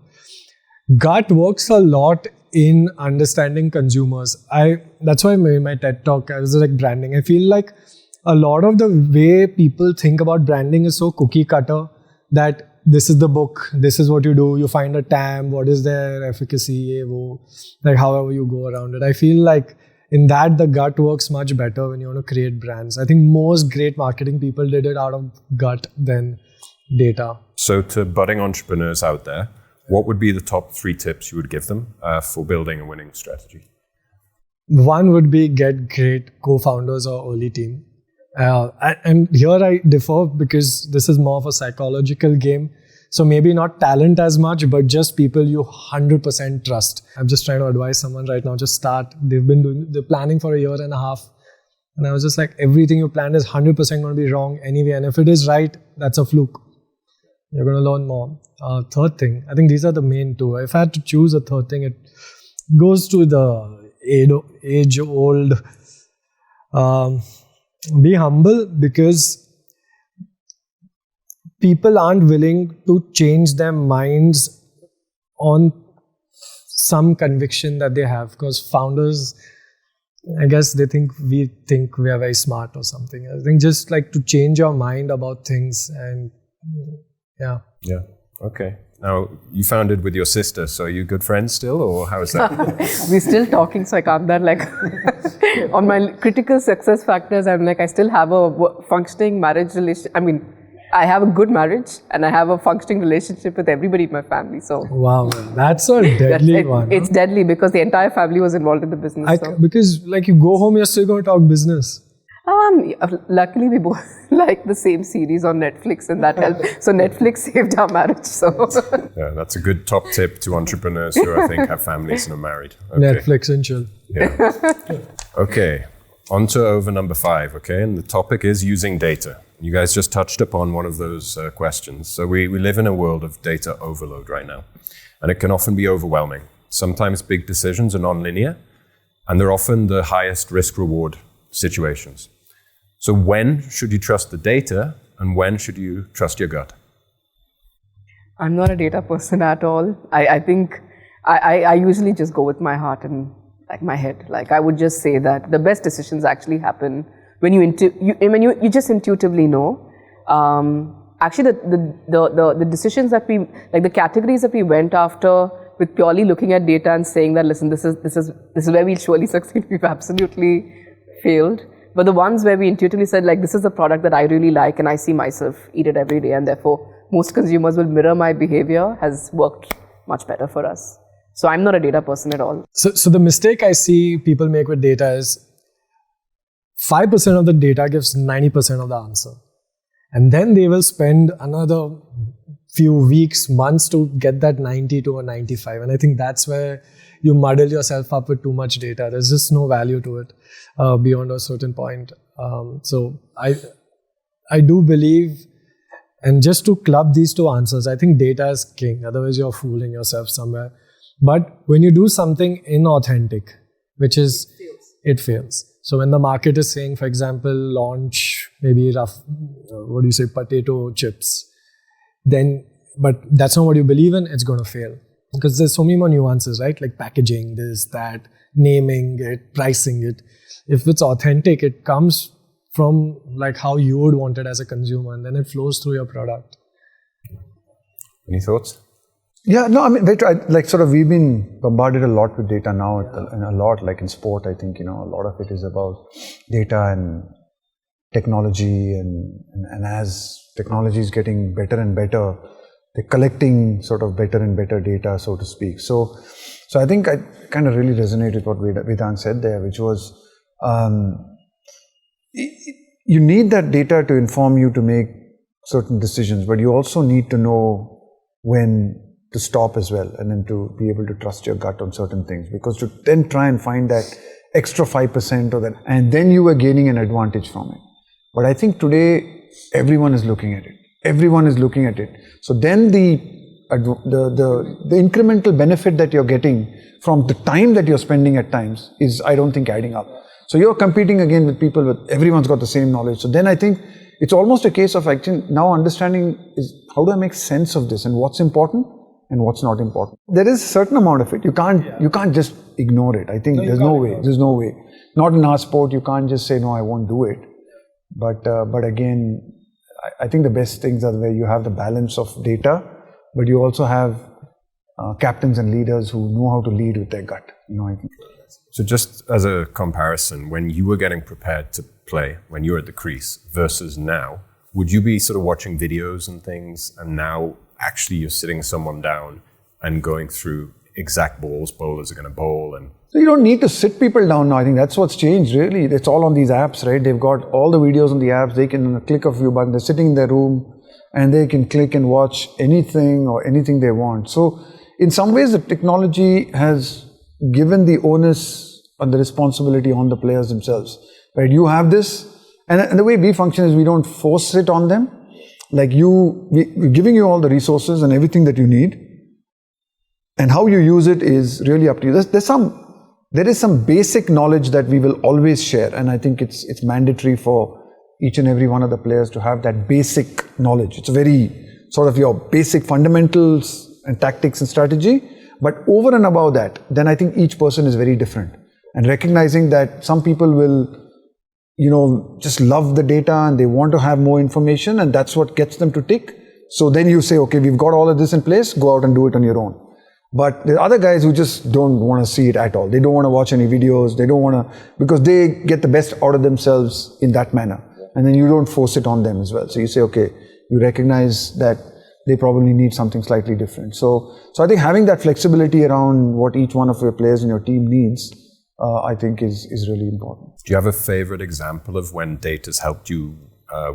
Speaker 3: Gut works a lot in understanding consumers. That's why my TED talk, I was like branding. I feel like a lot of the way people think about branding is so cookie cutter that this is the book, this is what you do, you find a TAM, what is their efficacy, like however you go around it. I feel like in that, the gut works much better when you want to create brands. I think most great marketing people did it out of gut than data.
Speaker 4: So to budding entrepreneurs out there, what would be the top 3 tips you would give them for building a winning strategy?
Speaker 3: One would be get great co-founders or early team. And here I differ because this is more of a psychological game. So maybe not talent as much, but just people you 100% trust. I'm just trying to advise someone right now, just start. They're planning for a year and a half. And I was just like, everything you planned is 100% going to be wrong anyway. And if it is right, that's a fluke. You're going to learn more. Third thing, I think these are the main two. If I had to choose a third thing, it goes to the age-old, be humble, because people aren't willing to change their minds on some conviction that they have, because founders, I guess they think we are very smart or something. I think just like to change your mind about things, and yeah.
Speaker 4: Yeah. Okay. Now, you founded with your sister, so are you good friends still, or how is that?
Speaker 2: We're still talking, so I can't that like on my critical success factors. I'm like, I still have a functioning marriage relation. I mean, I have a good marriage and I have a functioning relationship with everybody in my family. So
Speaker 3: wow, that's a deadly one.
Speaker 2: It's deadly because the entire family was involved in the business.
Speaker 3: Because like you go home, you're still going to talk business.
Speaker 2: Luckily, we both like the same series on Netflix, and that helped. So Netflix saved our marriage. So
Speaker 4: yeah, that's a good top tip to entrepreneurs who I think have families and are married. Okay.
Speaker 3: Netflix and chill.
Speaker 4: Yeah. Okay, on to over number 5. Okay, and the topic is using data. You guys just touched upon one of those questions. So we live in a world of data overload right now, and it can often be overwhelming. Sometimes big decisions are non-linear, and they're often the highest risk-reward situations. So when should you trust the data, and when should you trust your gut?
Speaker 2: I'm not a data person at all. I think I usually just go with my heart and like my head. Like I would just say that the best decisions actually happen when you just intuitively know. Actually, the decisions that we like, the categories that we went after with purely looking at data and saying that, listen, this is where we'll surely succeed. We've absolutely failed. But the ones where we intuitively said, like, this is a product that I really like and I see myself eat it every day, and therefore most consumers will mirror my behavior, has worked much better for us. So I'm not a data person at all.
Speaker 3: So the mistake I see people make with data is 5% of the data gives 90% of the answer. And then they will spend another few weeks, months to get that 90 to a 95. And I think that's where you muddle yourself up with too much data. There's just no value to it beyond a certain point. So I do believe, and just to club these two answers, I think data is king. Otherwise, you're fooling yourself somewhere. But when you do something inauthentic, which is, it fails. So when the market is saying, for example, launch maybe potato chips, then, but that's not what you believe in, it's going to fail. Because there's so many more nuances, right? Like packaging, this, that, naming it, pricing it. If it's authentic, it comes from like how you would want it as a consumer, and then it flows through your product.
Speaker 4: Any thoughts?
Speaker 1: Yeah, no, I mean, we've been bombarded a lot with data now, and a lot, like in sport, I think, a lot of it is about data and technology, and as technology is getting better and better, they're collecting sort of better and better data, so to speak. So I think I kind of really resonated with what Vedang said there, which was, you need that data to inform you to make certain decisions, but you also need to know when to stop as well, and then to be able to trust your gut on certain things, because to then try and find that extra 5% or that, and then you are gaining an advantage from it. But I think today everyone is looking at it. Everyone is looking at it. So then the incremental benefit that you're getting from the time that you're spending at times is, I don't think, adding up. So you're competing again with people with, everyone's got the same knowledge. So then I think it's almost a case of actually now understanding is, how do I make sense of this, and what's important and what's not important. There is a certain amount of it. You can't just ignore it. I think there's no way. There's no way. Not in our sport. You can't just say, no, I won't do it. But again, I think the best things are where you have the balance of data, but you also have captains and leaders who know how to lead with their gut. I think.
Speaker 4: So just as a comparison, when you were getting prepared to play, when you were at the crease versus now, would you be sort of watching videos and things, and now actually you're sitting someone down and going through exact balls bowlers are going to bowl? And
Speaker 1: so you don't need to sit people down now. I think that's what's changed, really. It's all on these apps, right? They've got all the videos on the apps. They can click a few buttons. They're sitting in their room. and they can click and watch anything or anything they want. So in some ways, the technology has given the onus and the responsibility on the players themselves. Right? You have this, and the way we function is we don't force it on them. Like we're giving you all the resources and everything that you need, and how you use it is really up to you. There is some basic knowledge that we will always share, and I think it's mandatory for each and every one of the players to have that basic knowledge. It's very sort of your basic fundamentals and tactics and strategy, but over and above that, then I think each person is very different, and recognizing that some people will just love the data and they want to have more information, and that's what gets them to tick. So then you say, okay, we've got all of this in place, go out and do it on your own. But there are other guys who just don't want to see it at all. They don't want to watch any videos. They don't want to, because they get the best out of themselves in that manner. And then you don't force it on them as well. So you say, okay, you recognize that they probably need something slightly different. So I think having that flexibility around what each one of your players in your team needs, I think is really important.
Speaker 4: Do you have a favorite example of when data's helped you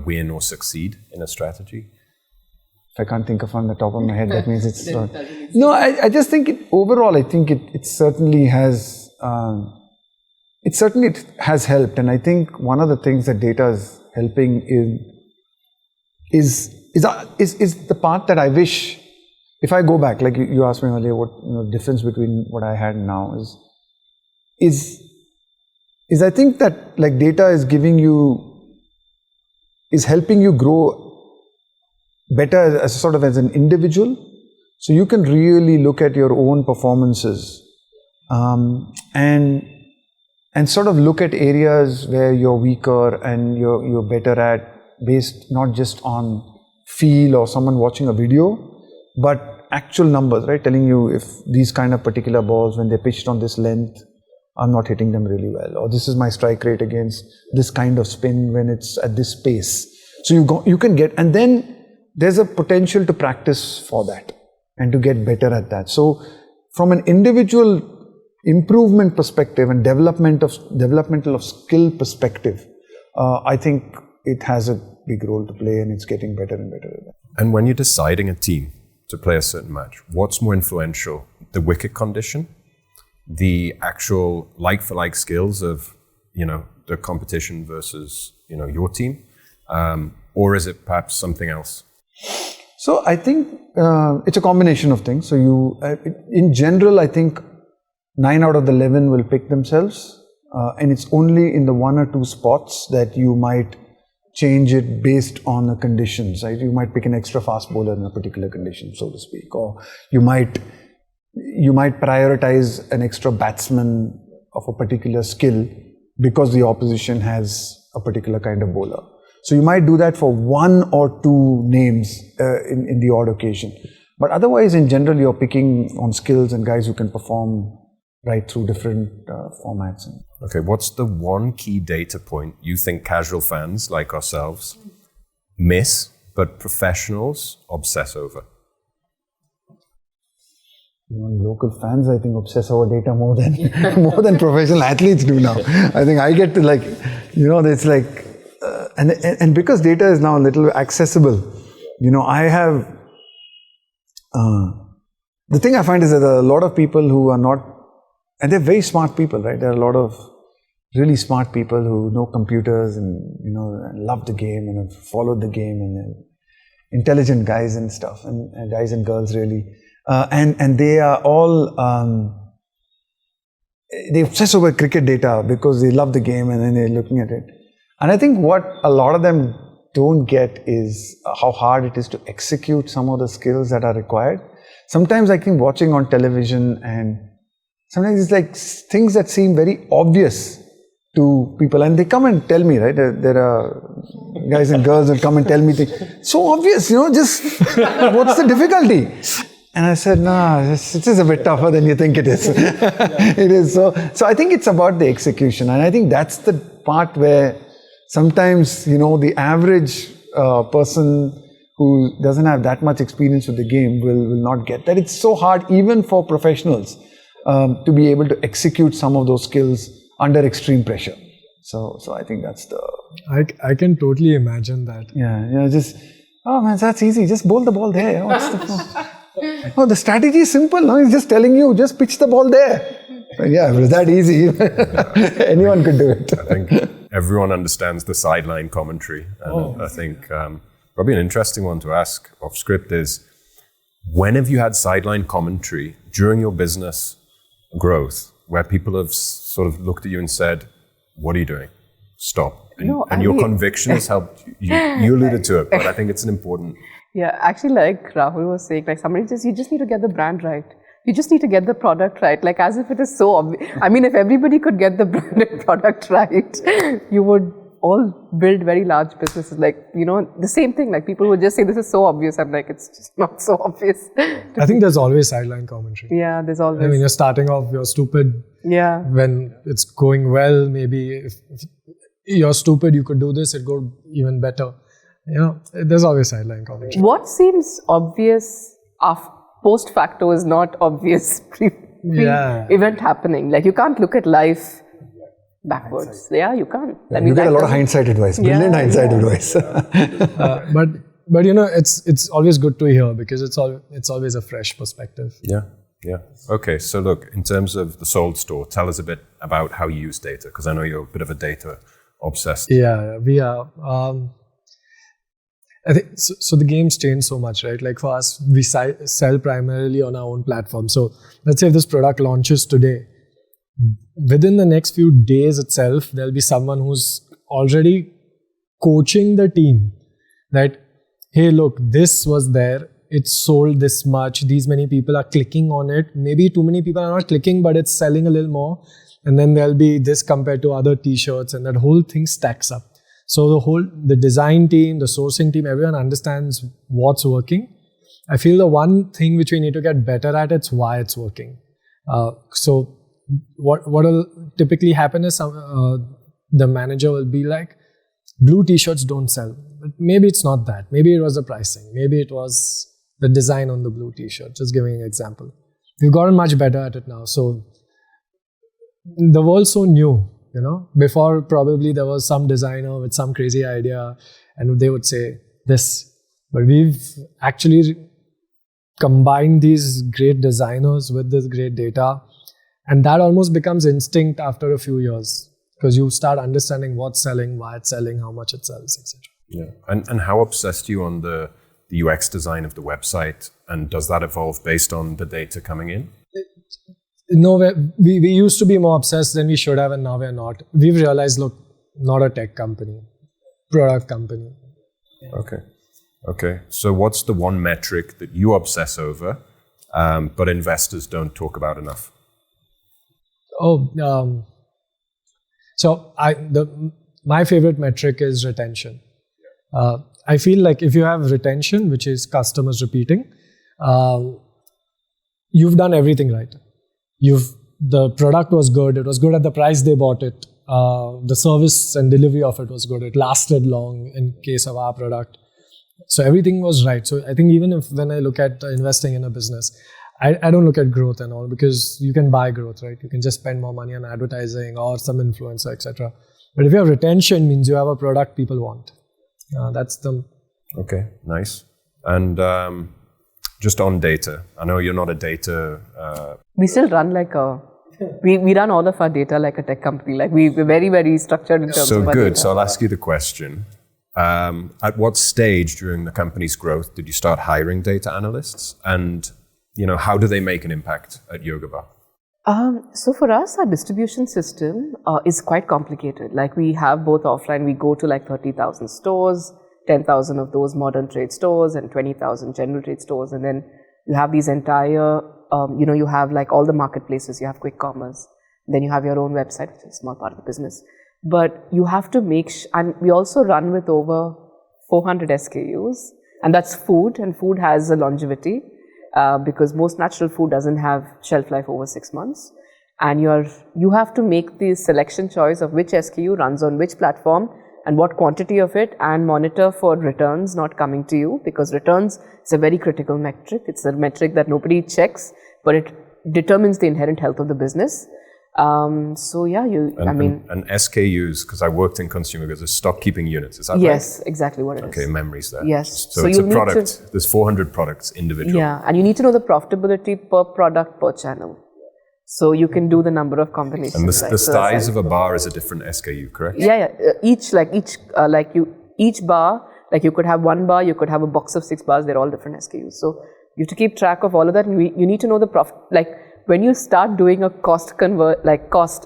Speaker 4: win or succeed in a strategy?
Speaker 1: If I can't think of on the top of my head, that means it's not. No, I just think overall, I think it certainly has, it has helped. And I think one of the things that data is helping is the part that I wish, if I go back, like you asked me earlier, what difference between what I had and now is I think that like data is helping you grow better as sort of as an individual. So you can really look at your own performances and sort of look at areas where you're weaker and you're better at, based not just on feel or someone watching a video, but actual numbers, right? Telling you if these kind of particular balls, when they're pitched on this length, I'm not hitting them really well, or this is my strike rate against this kind of spin when it's at this pace. So you can get, and then there's a potential to practice for that and to get better at that. So from an individual improvement perspective and developmental of skill perspective, I think it has a big role to play, and it's getting better and better at that.
Speaker 4: And when you're deciding a team to play a certain match, what's more influential? The wicket condition, the actual like-for-like skills of, the competition versus, your team? Or is it perhaps something else?
Speaker 1: So I think it's a combination of things. So in general, I think 9 out of the 11 will pick themselves. And it's only in the 1 or 2 spots that you might change it based on the conditions, right? You might pick an extra fast bowler in a particular condition, so to speak, or you might prioritize an extra batsman of a particular skill because the opposition has a particular kind of bowler. So you might do that for 1 or 2 names in the odd occasion. But otherwise, in general, you're picking on skills and guys who can perform right through different formats.
Speaker 4: Okay, what's the one key data point you think casual fans like ourselves miss, but professionals obsess over?
Speaker 1: Local fans, I think, obsess over data more than professional athletes do now. I think I get to it's like, and because data is now a little accessible, I have, the thing I find is that there are a lot of people who are not, and they're very smart people, right? There are a lot of really smart people who know computers and, and love the game and have followed the game, and intelligent guys and stuff, and guys and girls really. And they are all, they obsess over cricket data because they love the game and then they're looking at it. And I think what a lot of them don't get is how hard it is to execute some of the skills that are required. Sometimes I think watching on television, and sometimes it's like things that seem very obvious to people, and they come and tell me, right? There are guys and girls that come and tell me things. So obvious, just what's the difficulty? And I said, no, it's just a bit tougher than you think it is. It is. So I think it's about the execution. And I think that's the part where sometimes, the average person who doesn't have that much experience with the game will not get that. It's so hard, even for professionals, to be able to execute some of those skills under extreme pressure. So I think that's the...
Speaker 3: I can totally imagine that.
Speaker 1: Yeah, just... Oh man, that's easy. Just bowl the ball there. What's the the strategy is simple. No, he's just telling you, just pitch the ball there. Yeah, if it was that easy, anyone could do it.
Speaker 4: I think everyone understands the sideline commentary. And I think probably an interesting one to ask off script is, when have you had sideline commentary during your business growth where people have sort of looked at you and said, what are you doing? Stop. And your conviction has helped you. You alluded to it, but I think it's an important...
Speaker 2: Yeah, actually, like Rahul was saying, like you just need to get the brand right. You just need to get the product right, like as if it is so obvious. I mean, if everybody could get the branded product right, you would all build very large businesses. Like, the same thing, like people would just say, this is so obvious. I'm like, it's just not so obvious.
Speaker 3: I think there's always sideline commentary.
Speaker 2: Yeah, there's always.
Speaker 3: I mean, you're starting off, you're stupid.
Speaker 2: Yeah.
Speaker 3: When it's going well, maybe if you're stupid, you could do this, it'd go even better. There's always sideline commentary.
Speaker 2: What seems obvious post facto is not obvious pre-event happening. Like, you can't look at life backwards. Yeah, you can't.
Speaker 1: I mean, you get a lot of hindsight advice, brilliant hindsight advice.
Speaker 3: But it's always good to hear because it's always a fresh perspective.
Speaker 4: Yeah. Okay, so look, in terms of the Sold Store, tell us a bit about how you use data, because I know you're a bit of a data obsessed.
Speaker 3: Yeah, we are. I think so. The game's changed so much, right? Like for us, we sell primarily on our own platform. So let's say if this product launches today, within the next few days itself, there'll be someone who's already coaching the team that, hey, look, this was there. It's sold this much. These many people are clicking on it. Maybe too many people are not clicking, but it's selling a little more. And then there'll be this compared to other t-shirts, and that whole thing stacks up. So the design team, the sourcing team, everyone understands what's working. I feel the one thing which we need to get better at, it's why it's working. So what will typically happen is the manager will be like, blue t-shirts don't sell. But maybe it's not that. Maybe it was the pricing. Maybe it was the design on the blue t-shirt. Just giving an example. We've gotten much better at it now. So the world's so new. Before probably there was some designer with some crazy idea and they would say this. But we've actually combined these great designers with this great data, and that almost becomes instinct after a few years because you start understanding what's selling, why it's selling, how much it sells, etc.
Speaker 4: Yeah. And how obsessed are you on the UX design of the website, and does that evolve based on the data coming in?
Speaker 3: No, we used to be more obsessed than we should have, and now we're not. We've realized, look, not a tech company, product company.
Speaker 4: Okay. So what's the one metric that you obsess over, but investors don't talk about enough?
Speaker 3: My favorite metric is retention. I feel like if you have retention, which is customers repeating, you've done everything right. The product was good. It was good at the price they bought it. The service and delivery of it was good. It lasted long in case of our product. So everything was right. So I think even when I look at investing in a business, I don't look at growth and all, because you can buy growth, right? You can just spend more money on advertising or some influencer, etc. But if you have retention, means you have a product people want. That's the...
Speaker 4: Okay, nice. And just on data, I know you're not a data...
Speaker 2: We still run like a... We run all of our data like a tech company. Like we're very, very structured in terms of our data.
Speaker 4: So I'll ask you the question. At what stage during the company's growth did you start hiring data analysts? And, how do they make an impact at Yoga Bar?
Speaker 2: So for us, our distribution system is quite complicated. Like we have both offline, we go to like 30,000 stores, 10,000 of those modern trade stores and 20,000 general trade stores. And then you have these entire, you have like all the marketplaces, you have quick commerce. Then you have your own website, which is a small part of the business. But you have to and we also run with over 400 SKUs, and that's food, and food has a longevity because most natural food doesn't have shelf life over 6 months. And you have to make the selection choice of which SKU runs on which platform and what quantity of it, and monitor for returns not coming to you, because returns is a very critical metric. It's a metric that nobody checks, but it determines the inherent health of the business. So yeah,
Speaker 4: and SKUs, because I worked in consumer goods, stock keeping units. Is that right?
Speaker 2: yes, exactly what it is.
Speaker 4: Okay, memories there.
Speaker 2: Yes.
Speaker 4: So,
Speaker 2: So
Speaker 4: it's a
Speaker 2: you need
Speaker 4: product. There's 400 products individual.
Speaker 2: Yeah, and you need to know the profitability per product per channel. So you can do the number of combinations.
Speaker 4: And the
Speaker 2: right? So
Speaker 4: size of a bar is a different SKU, correct?
Speaker 2: yeah. Each bar, like you could have one bar, you could have a box of 6 bars. They're all different SKUs. So you have to keep track of all of that, and you need to know the profit. Like when you start doing a cost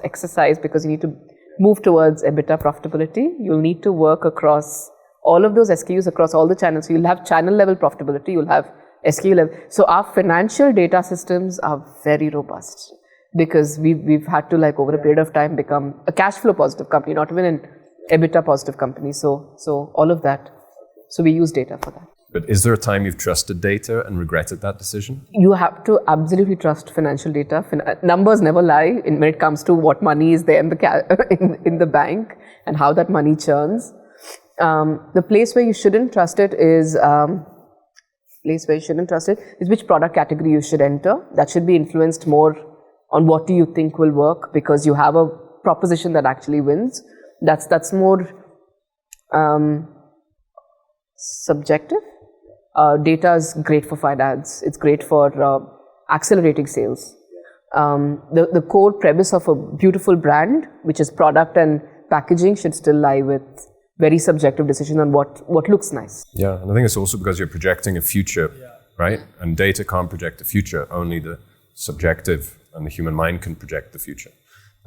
Speaker 2: exercise, because you need to move towards EBITDA profitability, you'll need to work across all of those SKUs across all the channels. So you'll have channel level profitability, you'll have SKU level. So our financial data systems are very robust, because we've had to, like, over a period of time become a cash flow positive company, not even an EBITDA positive company. So all of that. So we use data for that.
Speaker 4: But is there a time you've trusted data and regretted that decision?
Speaker 2: You have to absolutely trust financial data. Numbers never lie when it comes to what money is there in the bank and how that money churns. The place where you shouldn't trust it is which product category you should enter. That should be influenced more on what do you think will work, because you have a proposition that actually wins. That's more subjective. Data is great for find ads. It's great for accelerating sales. The core premise of a beautiful brand, which is product and packaging, should still lie with very subjective decision on what looks nice.
Speaker 4: Yeah, and I think it's also because you're projecting a future, right? And data can't project the future. Only the subjective and the human mind can project the future.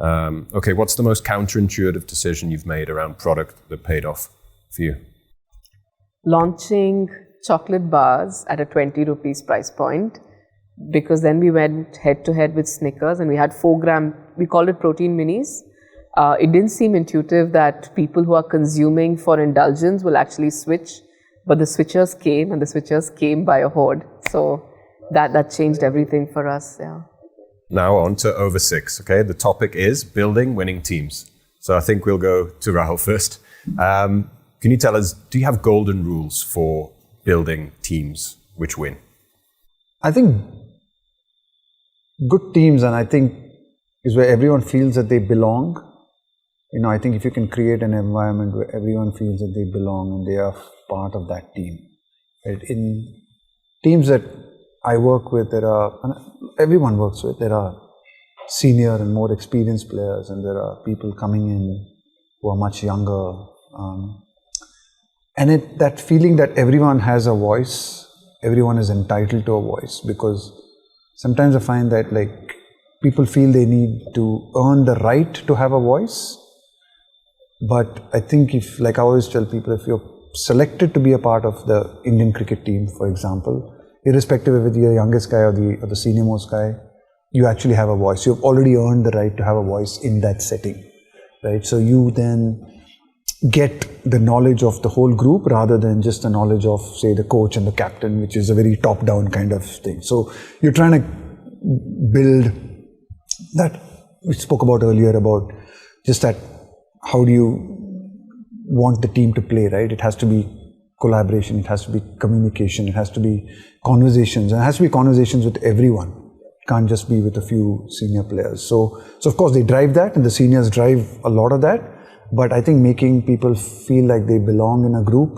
Speaker 4: Okay, what's the most counterintuitive decision you've made around product that paid off for you?
Speaker 2: Launching chocolate bars at a 20 rupees price point, because then we went head to head with Snickers, and we had 4-gram, we called it protein minis. It didn't seem intuitive that people who are consuming for indulgence will actually switch, but the switchers came, and the switchers came by a horde. So that changed everything for us. Yeah.
Speaker 4: Now on to over 6. Okay, the topic is building winning teams. So I think we'll go to Rahul first. Can you tell us, do you have golden rules for building teams which win?
Speaker 1: I think good teams, and I think is where everyone feels that they belong. I think if you can create an environment where everyone feels that they belong and they are part of that team. Right? In teams that I work with, everyone works with, there are senior and more experienced players, and there are people coming in who are much younger. And that feeling that everyone has a voice, everyone is entitled to a voice, because sometimes I find that, like, people feel they need to earn the right to have a voice. But I think if, like I always tell people, if you're selected to be a part of the Indian cricket team, for example, irrespective of whether you're the youngest guy or the senior most guy, you actually have a voice. You've already earned the right to have a voice in that setting, right? So you then get the knowledge of the whole group rather than just the knowledge of, say, the coach and the captain, which is a very top-down kind of thing. So you're trying to build that we spoke about earlier, about just that, how do you want the team to play, right? It has to be collaboration, it has to be communication, it has to be conversations, and it has to be conversations with everyone. It can't just be with a few senior players. So of course they drive that, and the seniors drive a lot of that. But I think making people feel like they belong in a group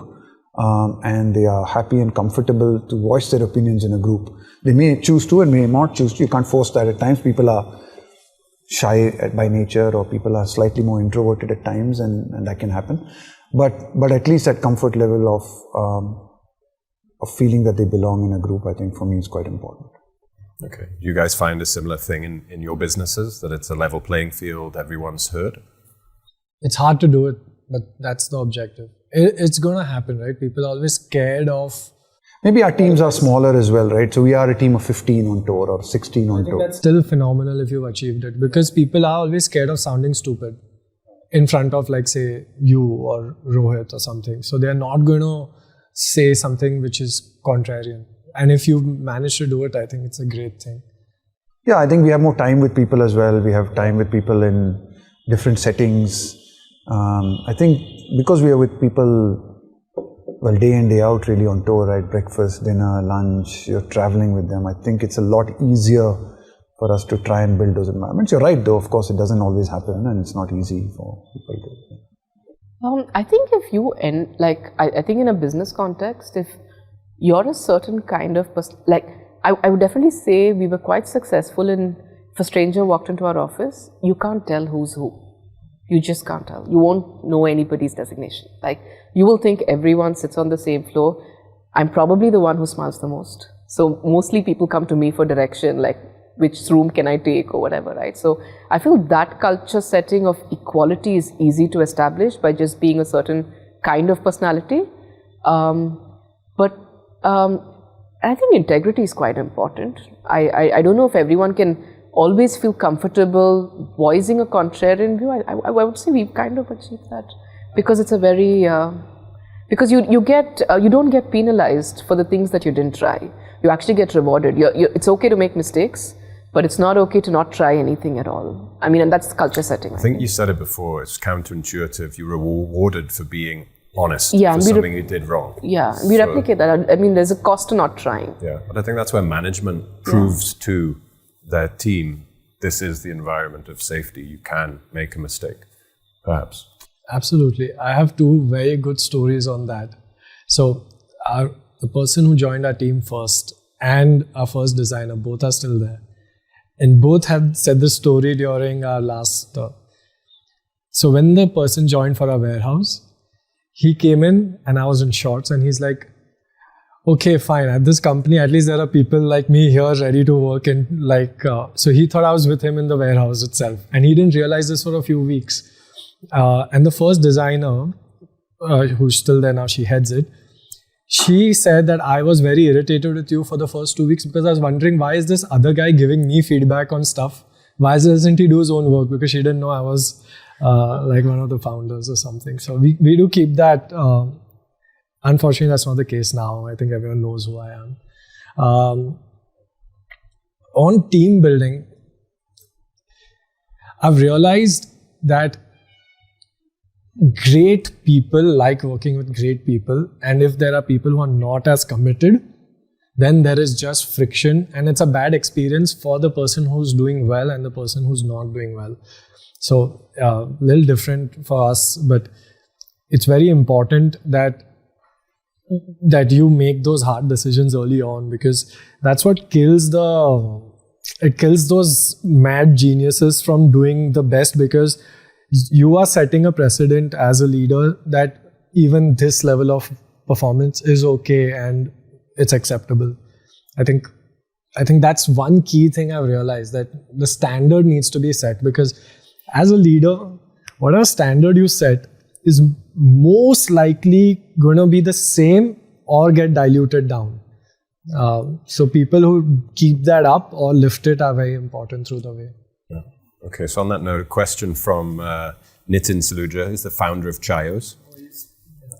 Speaker 1: and they are happy and comfortable to voice their opinions in a group. They may choose to and may not choose to. You can't force that. At times people are shy by nature, or people are slightly more introverted at times, and that can happen. But at least that comfort level of feeling that they belong in a group, I think for me is quite important.
Speaker 4: Okay. You guys find a similar thing in your businesses, that it's a level playing field, everyone's heard?
Speaker 3: It's hard to do it, but that's the objective. It's going to happen, right? People are always scared of...
Speaker 1: Maybe our teams are smaller as well, right? So we are a team of 15 on tour or 16 on tour.
Speaker 3: That's still phenomenal if you've achieved it, because people are always scared of sounding stupid in front of, like, say, you or Rohit or something. So they're not going to say something which is contrarian. And if you manage to do it, I think it's a great thing.
Speaker 1: Yeah, I think we have more time with people as well. We have time with people in different settings. I think because we are with people, well, day in, day out, really on tour, right? Breakfast, dinner, lunch, you're traveling with them. I think it's a lot easier for us to try and build those environments. You're right, though, of course, it doesn't always happen and it's not easy for people to.
Speaker 2: I think if you end, I think in a business context, if you're a certain kind of person, I would definitely say we were quite successful in, if a stranger walked into our office, you can't tell who's who. You just can't tell. You won't know anybody's designation. You will think everyone sits on the same floor. I'm probably the one who smiles the most. So mostly people come to me for direction, which room can I take or whatever, right? So I feel that culture setting of equality is easy to establish by just being a certain kind of personality. But I think integrity is quite important. I don't know if everyone can always feel comfortable voicing a contrarian view. I would say we've kind of achieved that because it's a very, because you don't get penalized for the things that you didn't try. You actually get rewarded. It's okay to make mistakes, but it's not okay to not try anything at all. I mean, and that's culture setting.
Speaker 4: I think you said it before, it's counterintuitive. You were rewarded for being honest
Speaker 2: for
Speaker 4: something you did wrong.
Speaker 2: Yeah, we replicate that. I mean, there's a cost to not trying.
Speaker 4: Yeah, but I think that's where management proves to their team, this is the environment of safety. You can make a mistake, perhaps.
Speaker 3: Absolutely. I have two very good stories on that. So the person who joined our team first and our first designer, both are still there. And both have said the story during our last... So when the person joined for our warehouse, he came in and I was in shorts and he's like, okay, fine. At this company, at least there are people like me here ready to work. And so he thought I was with him in the warehouse itself. And he didn't realize this for a few weeks. And the first designer, who's still there now, she heads it. She said that I was very irritated with you for the first 2 weeks because I was wondering, why is this other guy giving me feedback on stuff? Why doesn't he do his own work? Because she didn't know I was one of the founders or something. So we do keep that. Unfortunately, that's not the case now. I think everyone knows who I am. On team building, I've realized that great people like working with great people, and if there are people who are not as committed, then there is just friction and it's a bad experience for the person who's doing well and the person who's not doing well. So a little different for us, but it's very important that you make those hard decisions early on, because that's what kills those mad geniuses from doing the best, because you are setting a precedent as a leader that even this level of performance is okay and it's acceptable. I think that's one key thing I've realized, that the standard needs to be set, because as a leader, whatever standard you set is most likely going to be the same or get diluted down. So people who keep that up or lift it are very important through the way.
Speaker 4: Yeah. Okay, so on that note, a question from Nitin Saluja, who's the founder of Chayos.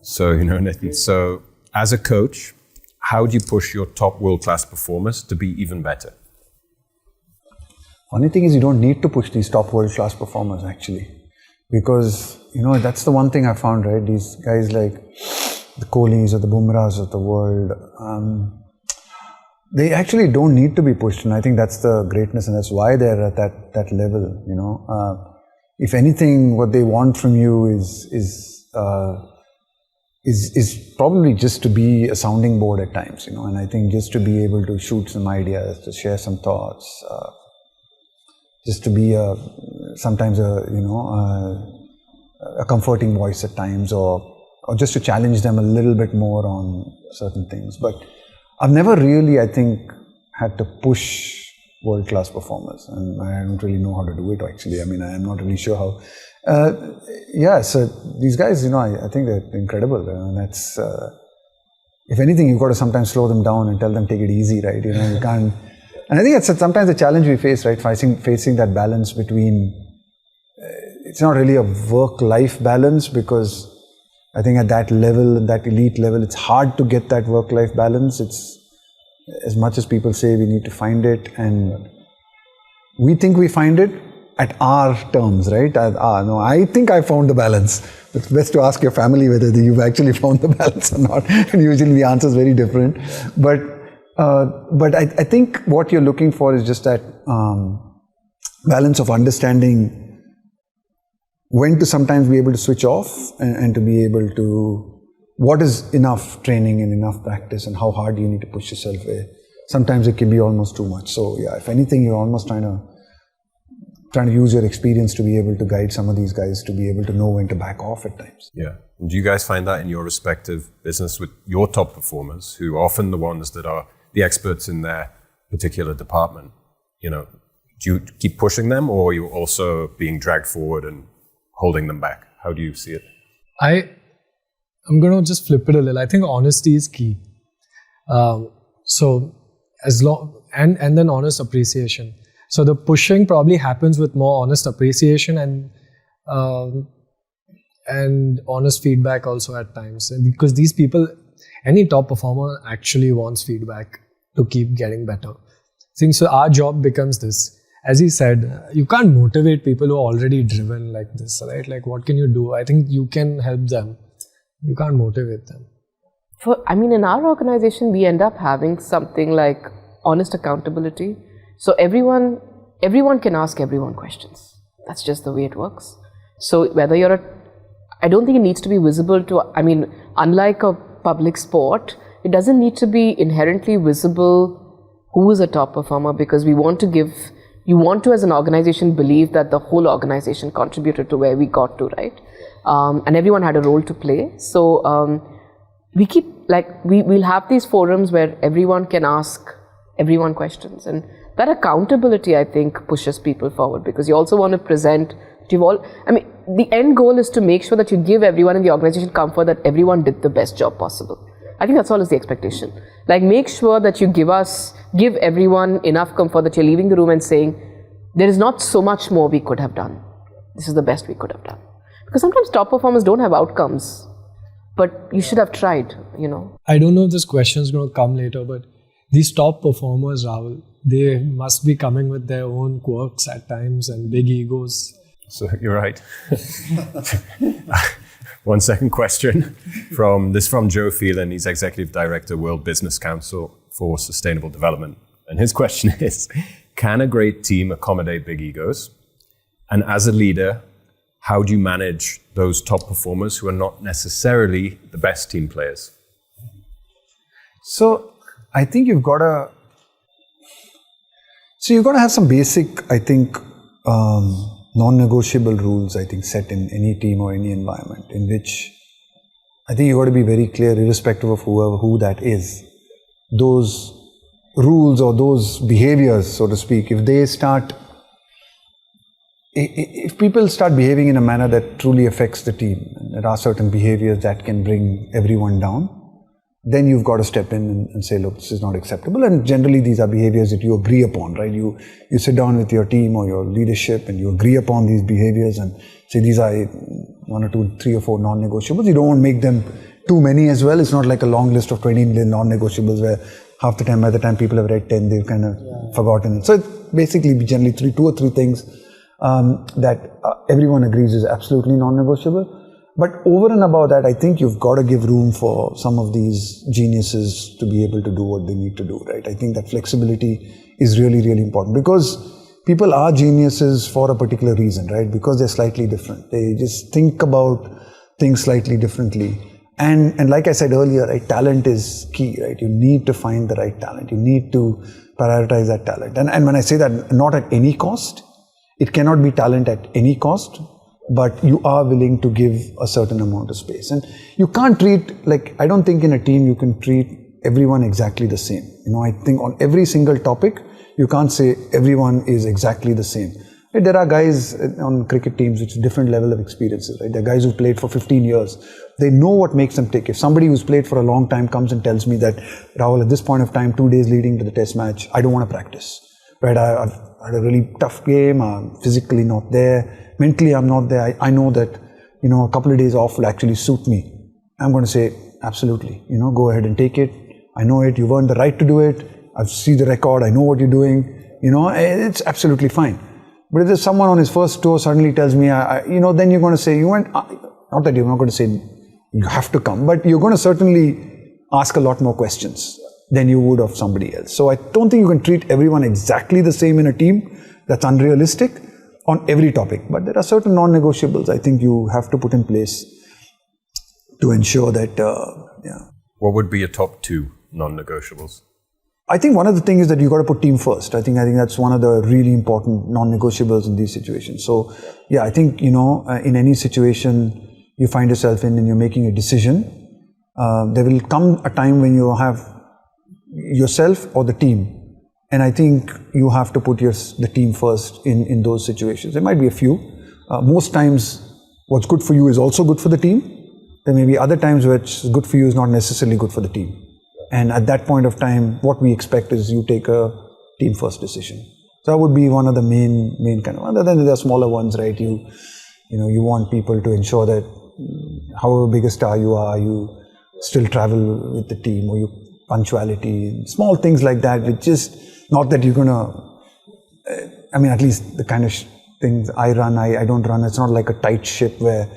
Speaker 4: So, Nitin, so as a coach, how do you push your top world-class performers to be even better?
Speaker 1: Funny thing is, you don't need to push these top world-class performers, actually. Because, that's the one thing I found, right? These guys like the Kohlis or the Bumrahs of the world, they actually don't need to be pushed. And I think that's the greatness, and that's why they're at that level, If anything, what they want from you is probably just to be a sounding board at times, and I think just to be able to shoot some ideas, to share some thoughts, just to be sometimes a comforting voice at times, or just to challenge them a little bit more on certain things. But I've never really, I think, had to push world-class performers, and I don't really know how to do it, actually. I mean, I'm not really sure how. So these guys, I think they're incredible, and that's, if anything, you've got to sometimes slow them down and tell them take it easy, right? You can't, and I think that's sometimes the challenge we face, right? Facing that balance between, it's not really a work-life balance, because I think at that level, that elite level, it's hard to get that work-life balance. It's, as much as people say we need to find it, and we think we find it at our terms, right? No, I think I found the balance. It's best to ask your family whether you've actually found the balance or not. And usually the answer is very different. But But I think what you're looking for is just that balance of understanding when to sometimes be able to switch off and to be able to, what is enough training and enough practice and how hard you need to push yourself where sometimes it can be almost too much. So yeah, if anything, you're almost trying to use your experience to be able to guide some of these guys to be able to know when to back off at times.
Speaker 4: Yeah. And do you guys find that in your respective business with your top performers, who are often the ones that are the experts in their particular department? You know, do you keep pushing them, or are you also being dragged forward and holding them back? How do you see it?
Speaker 3: I'm going to just flip it a little. I think honesty is key. So as long and then honest appreciation. So the pushing probably happens with more honest appreciation and honest feedback also at times. And because these people, any top performer actually wants feedback to keep getting better. I think so. Our job becomes this. As he said, you can't motivate people who are already driven like this, right? Like, what can you do? I think you can help them. You can't motivate them.
Speaker 2: In our organization, we end up having something like honest accountability. So everyone can ask everyone questions. That's just the way it works. So whether you're I don't think it needs to be visible to, unlike a public sport, it doesn't need to be inherently visible who is a top performer, because you want to as an organization believe that the whole organization contributed to where we got to, right? And everyone had a role to play. So we'll have these forums where everyone can ask everyone questions, and that accountability, I think, pushes people forward, because you also want to present the end goal is to make sure that you give everyone in the organization comfort that everyone did the best job possible. I think that's all is the expectation. Like, make sure that you give everyone enough comfort that you're leaving the room and saying, there is not so much more we could have done. This is the best we could have done. Because sometimes top performers don't have outcomes, but you should have tried,
Speaker 3: I don't know if this question is going to come later, but these top performers, Rahul, they must be coming with their own quirks at times and big egos.
Speaker 4: So you're right. One second question from Joe Phelan. He's Executive Director, World Business Council for Sustainable Development. And his question is, can a great team accommodate big egos? And as a leader, how do you manage those top performers who are not necessarily the best team players?
Speaker 1: So I think you've got to have some basic, I think, non-negotiable rules, I think, set in any team or any environment, in which I think you've got to be very clear, irrespective of who that is. Those rules or those behaviors, so to speak, if people start behaving in a manner that truly affects the team, and there are certain behaviors that can bring everyone down, then you've got to step in and say, look, this is not acceptable. And generally, these are behaviors that you agree upon, right? You sit down with your team or your leadership and you agree upon these behaviors and say, these are 1 or 2, 3 or 4 non-negotiables. You don't want to make them too many as well. It's not like a long list of 20 non-negotiables where half the time, by the time people have read 10, they've kind of forgotten it. So it's basically generally 2 or 3 things that everyone agrees is absolutely non-negotiable. But over and above that, I think you've got to give room for some of these geniuses to be able to do what they need to do, right? I think that flexibility is really, really important, because people are geniuses for a particular reason, right? Because they're slightly different. They just think about things slightly differently. And like I said earlier, right, talent is key, right? You need to find the right talent. You need to prioritize that talent. And when I say that, not at any cost, it cannot be talent at any cost, but you are willing to give a certain amount of space. And you can't treat, I don't think in a team you can treat everyone exactly the same. I think on every single topic, you can't say everyone is exactly the same. Right? There are guys on cricket teams with different level of experiences, right? There are guys who played for 15 years. They know what makes them tick. If somebody who's played for a long time comes and tells me that, Rahul, at this point of time, 2 days leading to the test match, I don't want to practice. Right? I've had a really tough game. I'm physically not there. Mentally, I'm not there. I know that, a couple of days off will actually suit me. I'm going to say, absolutely, go ahead and take it. I know it. You've earned the right to do it. I've seen the record. I know what you're doing. It's absolutely fine. But if there's someone on his first tour suddenly tells me, then you're going to say, not that you're not going to say you have to come, but you're going to certainly ask a lot more questions. than you would of somebody else. So I don't think you can treat everyone exactly the same in a team. That's unrealistic on every topic. But there are certain non-negotiables I think you have to put in place to ensure that,
Speaker 4: What would be your top 2 non-negotiables?
Speaker 1: I think one of the things is that you got to put team first. I think that's one of the really important non-negotiables in these situations. So, yeah, I think, in any situation you find yourself in and you're making a decision, there will come a time when you have yourself or the team. And I think you have to put the team first in those situations. There might be a few. Most times, what's good for you is also good for the team. There may be other times what's good for you is not necessarily good for the team. And at that point of time, what we expect is you take a team first decision. So that would be one of the main kind of, other than there are smaller ones, right? You want people to ensure that however big a star you are, you still travel with the team, or you punctuality, small things like that, which just, not that you're gonna, at least the kind of things I run, I don't run, it's not like a tight ship where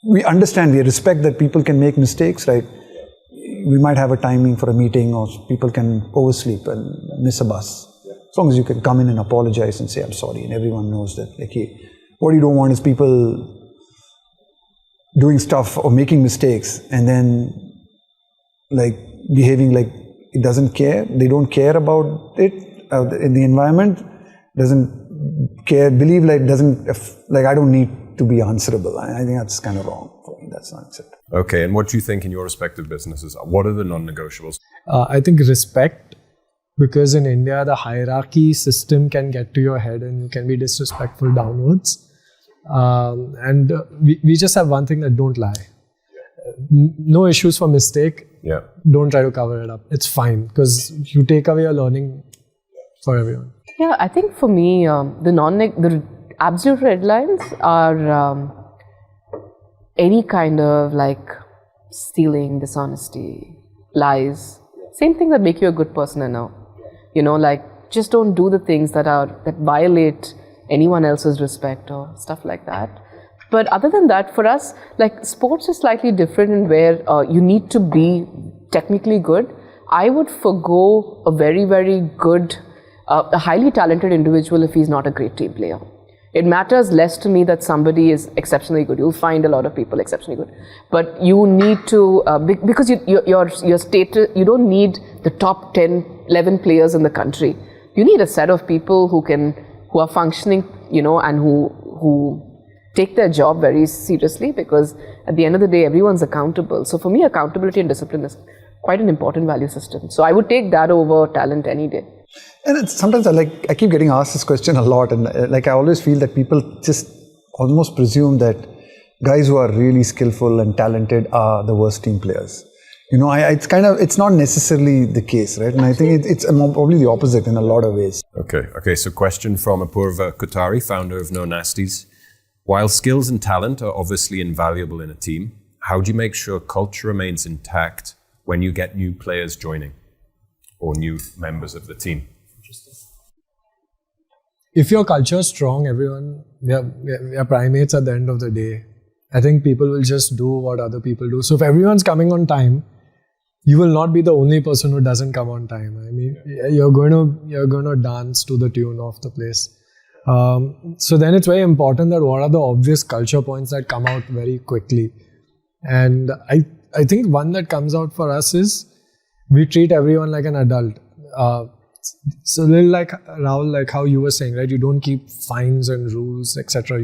Speaker 1: we respect that people can make mistakes, right? We might have a timing for a meeting, or people can oversleep and miss a bus. As long as you can come in and apologize and say, I'm sorry, and everyone knows that, what you don't want is people doing stuff or making mistakes and then behaving like it doesn't care. They don't care about it. In the environment, doesn't care, believe it doesn't, I don't need to be answerable. I think that's kind of wrong for me. That's not acceptable.
Speaker 4: Okay, and what do you think in your respective businesses? What are the non-negotiables?
Speaker 3: I think respect, because in India, the hierarchy system can get to your head and you can be disrespectful downwards. And we just have one thing, that don't lie. No issues for mistake.
Speaker 4: Yeah.
Speaker 3: Don't try to cover it up. It's fine, because you take away your learning for everyone.
Speaker 2: Yeah, I think for me, the absolute red lines are any kind of stealing, dishonesty, lies. Same thing that make you a good person I know. Just don't do the things that violate anyone else's respect or stuff like that. But other than that, for us, sports is slightly different in where you need to be technically good. I would forgo a very, very good, a highly talented individual if he's not a great team player. It matters less to me that somebody is exceptionally good. You'll find a lot of people exceptionally good. But you need to, because your status, you don't need the top 10, 11 players in the country. You need a set of people who are functioning, and who take their job very seriously, because at the end of the day, everyone's accountable. So for me, accountability and discipline is quite an important value system. So I would take that over talent any day.
Speaker 1: And sometimes I keep getting asked this question a lot, and I always feel that people just almost presume that guys who are really skillful and talented are the worst team players. It's not necessarily the case, right? And I think it's probably the opposite in a lot of ways.
Speaker 4: Okay. So question from Apurva Kothari, founder of No Nasties. While skills and talent are obviously invaluable in a team, how do you make sure culture remains intact when you get new players joining or new members of the team?
Speaker 3: If your culture is strong, everyone, we are primates at the end of the day. I think people will just do what other people do. So if everyone's coming on time, you will not be the only person who doesn't come on time. You're going to dance to the tune of the place. So then it's very important that what are the obvious culture points that come out very quickly. And I think one that comes out for us is we treat everyone like an adult. So a little like Rahul, like how you were saying, right? You don't keep fines and rules, etc.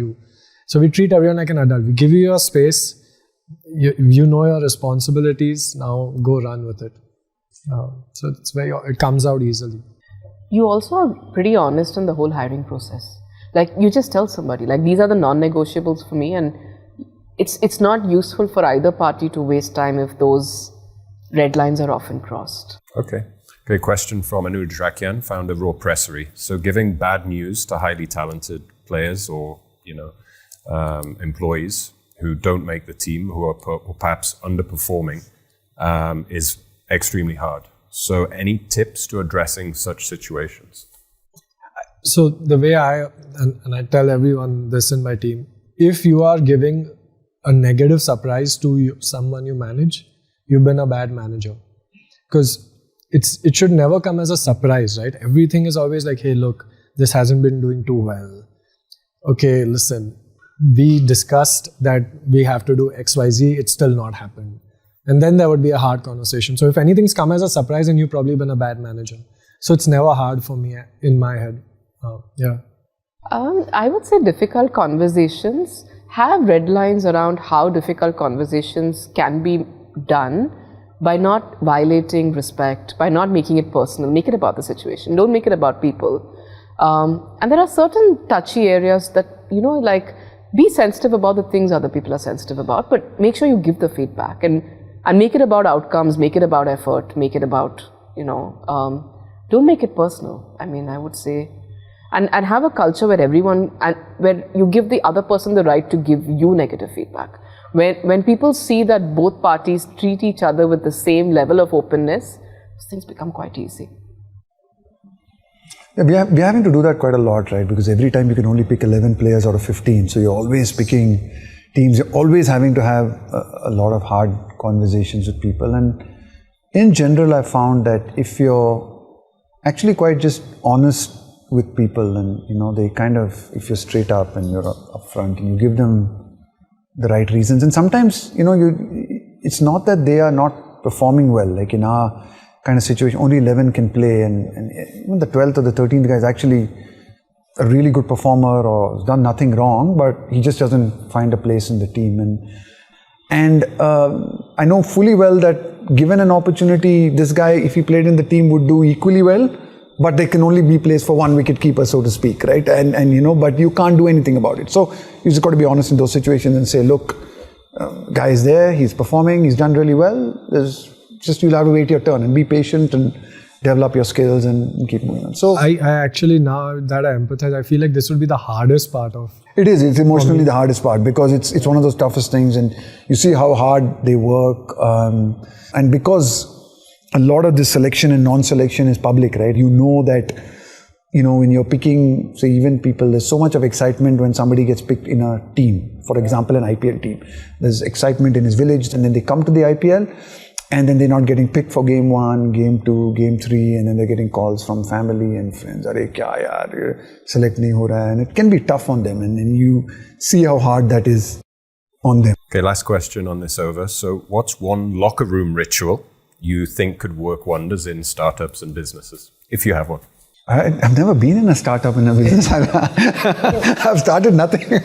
Speaker 3: So we treat everyone like an adult. We give you your space. You know your responsibilities. Now go run with it. So it comes out easily.
Speaker 2: You also are pretty honest in the whole hiring process. You just tell somebody, these are the non-negotiables for me, and it's not useful for either party to waste time if those red lines are often crossed.
Speaker 4: Okay, question from Anuj Rakyan, founder of Raw Pressery. So giving bad news to highly talented players or, employees who don't make the team, who are perhaps underperforming, is extremely hard. So any tips to addressing such situations?
Speaker 3: So the way I tell everyone this in my team, if you are giving a negative surprise to someone you manage, you've been a bad manager. Because it should never come as a surprise, right? Everything is always like, hey, look, this hasn't been doing too well. Okay, listen, we discussed that we have to do XYZ, it's still not happened. And then there would be a hard conversation. So if anything's come as a surprise, then you've probably been a bad manager. So it's never hard for me in my head. Yeah.
Speaker 2: I would say difficult conversations. Have red lines around how difficult conversations can be done by not violating respect, by not making it personal. Make it about the situation. Don't make it about people. And there are certain touchy areas that, like, be sensitive about the things other people are sensitive about, but make sure you give the feedback and make it about outcomes, make it about effort, make it about, don't make it personal. I mean, I would say, and have a culture where where you give the other person the right to give you negative feedback. When people see that both parties treat each other with the same level of openness, things become quite easy.
Speaker 1: Yeah, we're having to do that quite a lot, right? Because every time you can only pick 11 players out of 15. So you're always picking teams. You're always having to have a lot of hard conversations with people. And in general, I found that if you're actually quite just honest with people and, they kind of, if you're straight up and you're upfront and you give them the right reasons. And sometimes, it's not that they are not performing well. Like in our kind of situation, only 11 can play, and even the 12th or the 13th guy is actually a really good performer or has done nothing wrong, but he just doesn't find a place in the team. And I know fully well that given an opportunity, this guy, if he played in the team, would do equally well, but they can only be placed for one wicket keeper, so to speak, right? And but you can't do anything about it. So you just got to be honest in those situations and say, look, guy is there, he's performing, he's done really well. You'll have to wait your turn and be patient and develop your skills and keep moving on. So
Speaker 3: I actually, now that I empathize, I feel like this would be the hardest part of
Speaker 1: it. It's emotionally the hardest part because it's one of those toughest things, and you see how hard they work. And because a lot of this selection and non-selection is public, right? You know that, when you're picking, say, even people, there's so much of excitement when somebody gets picked in a team. For example, an IPL team. There's excitement in his village, and then they come to the IPL. And then they're not getting picked for game 1, game 2, game 3, and then they're getting calls from family and friends. Arey kya yaar, select nahi ho raha hai. And it can be tough on them. And then you see how hard that is on them.
Speaker 4: Okay, last question on this over. So what's one locker room ritual you think could work wonders in startups and businesses, if you have one?
Speaker 1: I've never been in a startup in a business. I've started nothing.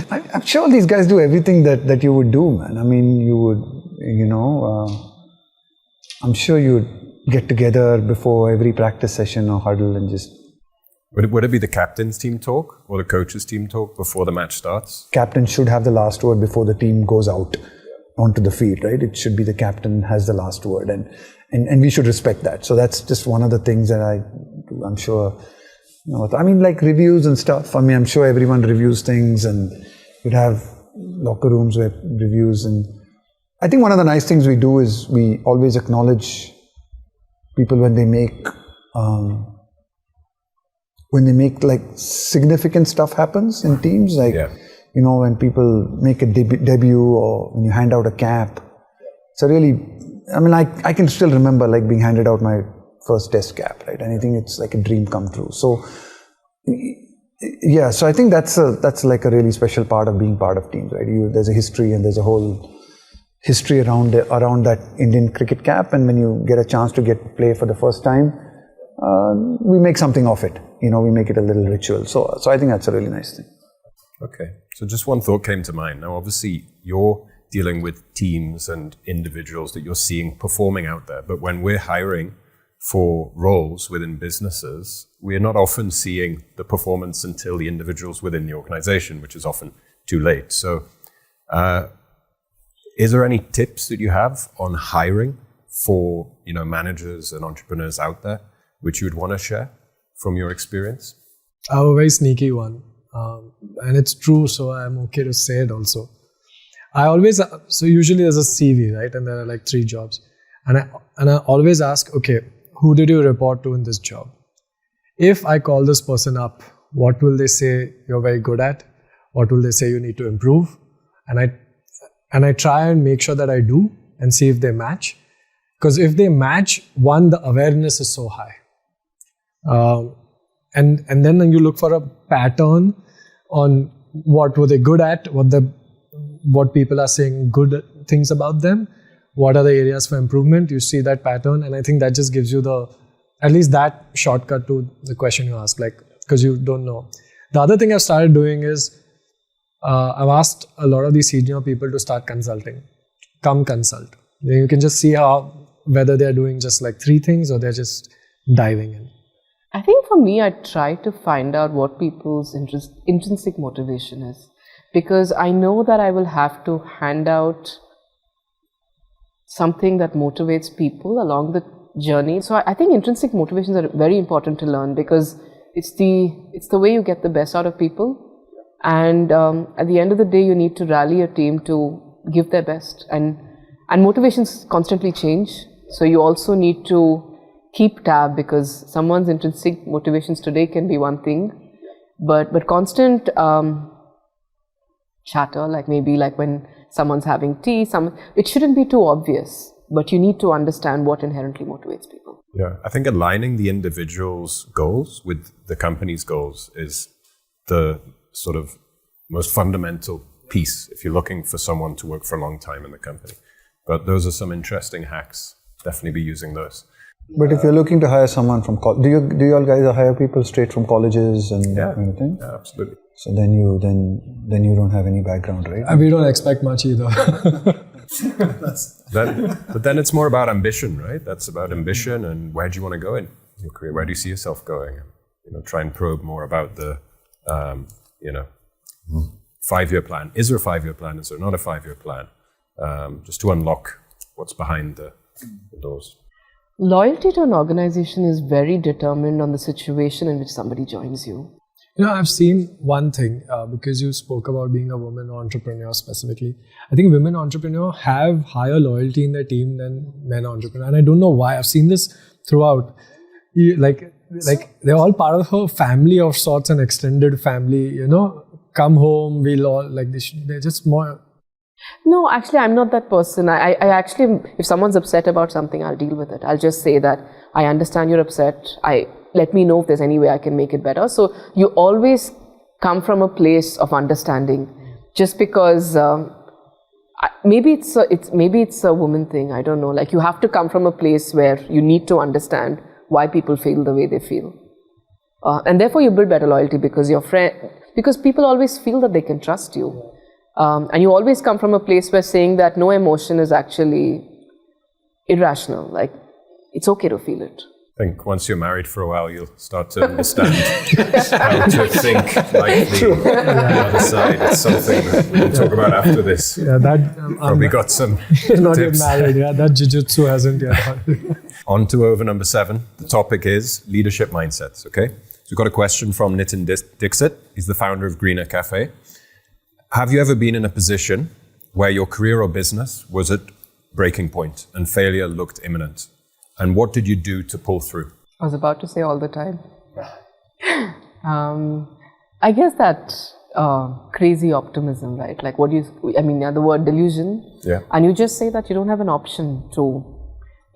Speaker 1: I'm sure these guys do everything that you would do, man. I mean, you would, I'm sure you'd get together before every practice session or huddle and just...
Speaker 4: Would it be the captain's team talk or the coach's team talk before the match starts?
Speaker 1: Captain should have the last word before the team goes out onto the field, right? It should be the captain has the last word, and we should respect that. So that's just one of the things that I do. I'm sure, like reviews and stuff. I mean, I'm sure everyone reviews things, and you'd have locker rooms where reviews. And I think one of the nice things we do is we always acknowledge people when they make like significant stuff happens in teams, like when people make a debut or when you hand out a cap. It's a really, I can still remember like being handed out my first test cap, right? And I think it's like a dream come true. So so I think that's like a really special part of being part of teams, right? There's a history and there's a whole history around that Indian cricket cap, and when you get a chance to play for the first time, we make something of it. We make it a little ritual. So I think that's a really nice thing.
Speaker 4: Okay, so just one thought came to mind. Now, obviously, you're dealing with teams and individuals that you're seeing performing out there, but when we're hiring for roles within businesses, we're not often seeing the performance until the individuals within the organization, which is often too late. So, is there any tips that you have on hiring for managers and entrepreneurs out there, which you would want to share from your experience?
Speaker 3: I have a very sneaky one, and it's true, so I'm okay to say it also. So usually there's a CV, right, and there are like 3 jobs, and I always ask, okay, who did you report to in this job? If I call this person up, what will they say you're very good at? What will they say you need to improve? And I try and make sure that I do and see if they match. Because if they match, one, the awareness is so high. And then you look for a pattern on what were they good at, what people are saying good things about them, what are the areas for improvement. You see that pattern, and I think that just gives you at least that shortcut to the question you asked, like, because you don't know. The other thing I've started doing is I've asked a lot of these senior people to start consulting. Come consult. You can just see whether they're doing just like 3 things or they're just diving in.
Speaker 2: I think for me, I try to find out what people's intrinsic motivation is, because I know that I will have to hand out something that motivates people along the journey. So I think intrinsic motivations are very important to learn, because it's the way you get the best out of people. And at the end of the day, you need to rally a team to give their best. And motivations constantly change. So you also need to keep tab, because someone's intrinsic motivations today can be one thing, but constant chatter, like maybe like when someone's having tea, it shouldn't be too obvious, but you need to understand what inherently motivates people.
Speaker 4: Yeah, I think aligning the individual's goals with the company's goals is the sort of most fundamental piece if you're looking for someone to work for a long time in the company. But those are some interesting hacks. Definitely be using those.
Speaker 1: But if you're looking to hire someone from college, do you all guys hire people straight from colleges and that kind of thing?
Speaker 4: Yeah, absolutely.
Speaker 1: So then you don't have any background, right?
Speaker 3: We don't expect much either.
Speaker 4: But then it's more about ambition, right? That's about ambition and where do you want to go in your career? Where do you see yourself going? Try and probe more about the 5-year plan. Is there a 5-year plan? Is there not a 5-year plan? Just to unlock what's behind the doors.
Speaker 2: Loyalty to an organization is very determined on the situation in which somebody joins you.
Speaker 3: I've seen one thing, because you spoke about being a woman entrepreneur specifically. I think women entrepreneurs have higher loyalty in their team than men entrepreneurs. And I don't know why. I've seen this throughout. Like they're all part of a family of sorts, an extended family, come home, we'll all, they're just more...
Speaker 2: No, actually, I'm not that person. I actually, if someone's upset about something, I'll deal with it. I'll just say that I understand you're upset. Let me know if there's any way I can make it better. So you always come from a place of understanding. Just because maybe it's a woman thing. I don't know. Like, you have to come from a place where you need to understand why people feel the way they feel, and therefore you build better loyalty, because because people always feel that they can trust you. And you always come from a place where saying that no emotion is actually irrational. Like, it's okay to feel it.
Speaker 4: I think once you're married for a while, you'll start to understand how to think like the other side. It's something that we'll talk about after this.
Speaker 3: Yeah, that
Speaker 4: probably got some
Speaker 3: not
Speaker 4: tips.
Speaker 3: yet married. Yeah, that jujutsu hasn't yet.
Speaker 4: On to over number 7. The topic is leadership mindsets. Okay, so we've got a question from Nitin Dixit. He's the founder of Greener Cafe. Have you ever been in a position where your career or business was at breaking point and failure looked imminent? And what did you do to pull through?
Speaker 2: I was about to say all the time. I guess that crazy optimism, right? Like, the word delusion.
Speaker 4: Yeah.
Speaker 2: And you just say that you don't have an option to...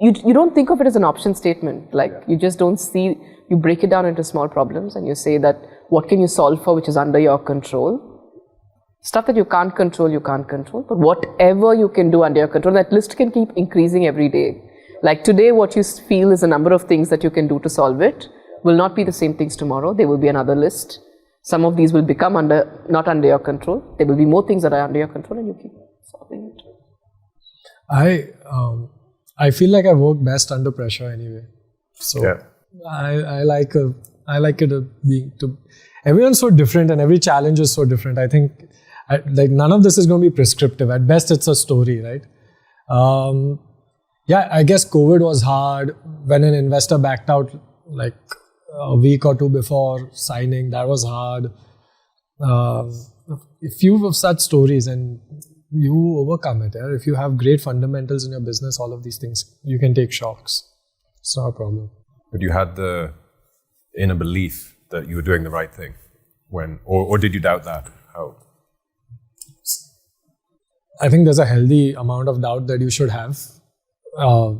Speaker 2: You don't think of it as an option statement. Like, you just don't see... You break it down into small problems and you say that what can you solve for which is under your control? Stuff that you can't control, but whatever you can do under your control, that list can keep increasing every day. Like today, what you feel is a number of things that you can do to solve it will not be the same things tomorrow. There will be another list. Some of these will become not under your control. There will be more things that are under your control, and you keep solving it.
Speaker 3: I feel like I work best under pressure anyway. So
Speaker 4: yeah.
Speaker 3: I like it being to. Everyone's so different, and every challenge is so different. I think. None of this is going to be prescriptive. At best, it's a story, right? I guess COVID was hard. When an investor backed out like a week or two before signing, that was hard. A few of such stories, and you overcome it. Yeah? If you have great fundamentals in your business, all of these things, you can take shocks. It's not a problem.
Speaker 4: But you had the inner belief that you were doing the right thing or did you doubt that? How?
Speaker 3: I think there's a healthy amount of doubt that you should have.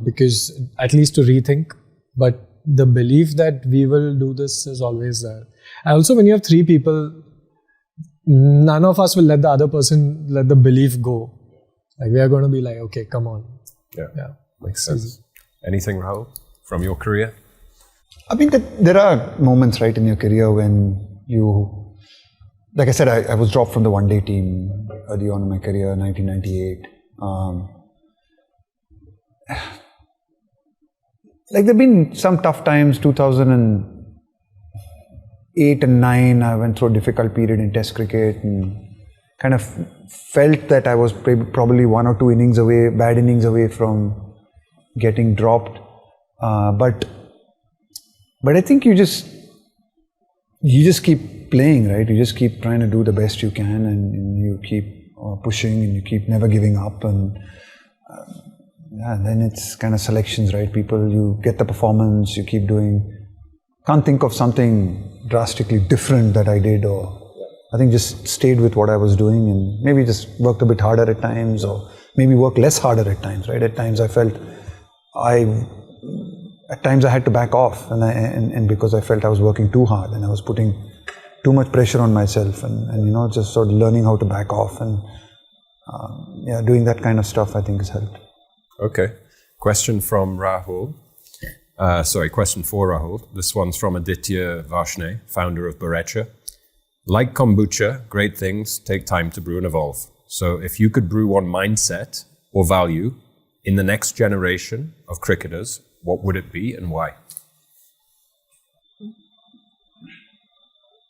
Speaker 3: because at least to rethink. But the belief that we will do this is always there. And also, when you have 3 people, none of us will let the other person let the belief go. Like, we are going to be like, okay, come on.
Speaker 4: Yeah. Makes sense. Anything, Rahul, from your career?
Speaker 1: I mean, there are moments, right, in your career when you, like I said, I was dropped from the one-day team early on in my career, 1998. Like, there have been some tough times, 2008 and 9, I went through a difficult period in Test cricket and kind of felt that I was probably 1 or 2 innings away, bad innings away from getting dropped. But I think you just keep playing, right? You just keep trying to do the best you can, and you keep pushing, and you keep never giving up, and then it's kind of selections, right? People, you get the performance, you keep doing. Can't think of something drastically different that I did, or I think just stayed with what I was doing, and maybe just worked a bit harder at times, or maybe worked less harder at times, right? At times I felt at times I had to back off, and because I felt I was working too hard and I was putting too much pressure on myself, and just sort of learning how to back off, and doing that kind of stuff, I think, has helped.
Speaker 4: Okay. Question from Rahul. Question for Rahul. This one's from Aditya Varshney, founder of Barecha. Like kombucha, great things take time to brew and evolve. So if you could brew one mindset or value in the next generation of cricketers, what would it be and why?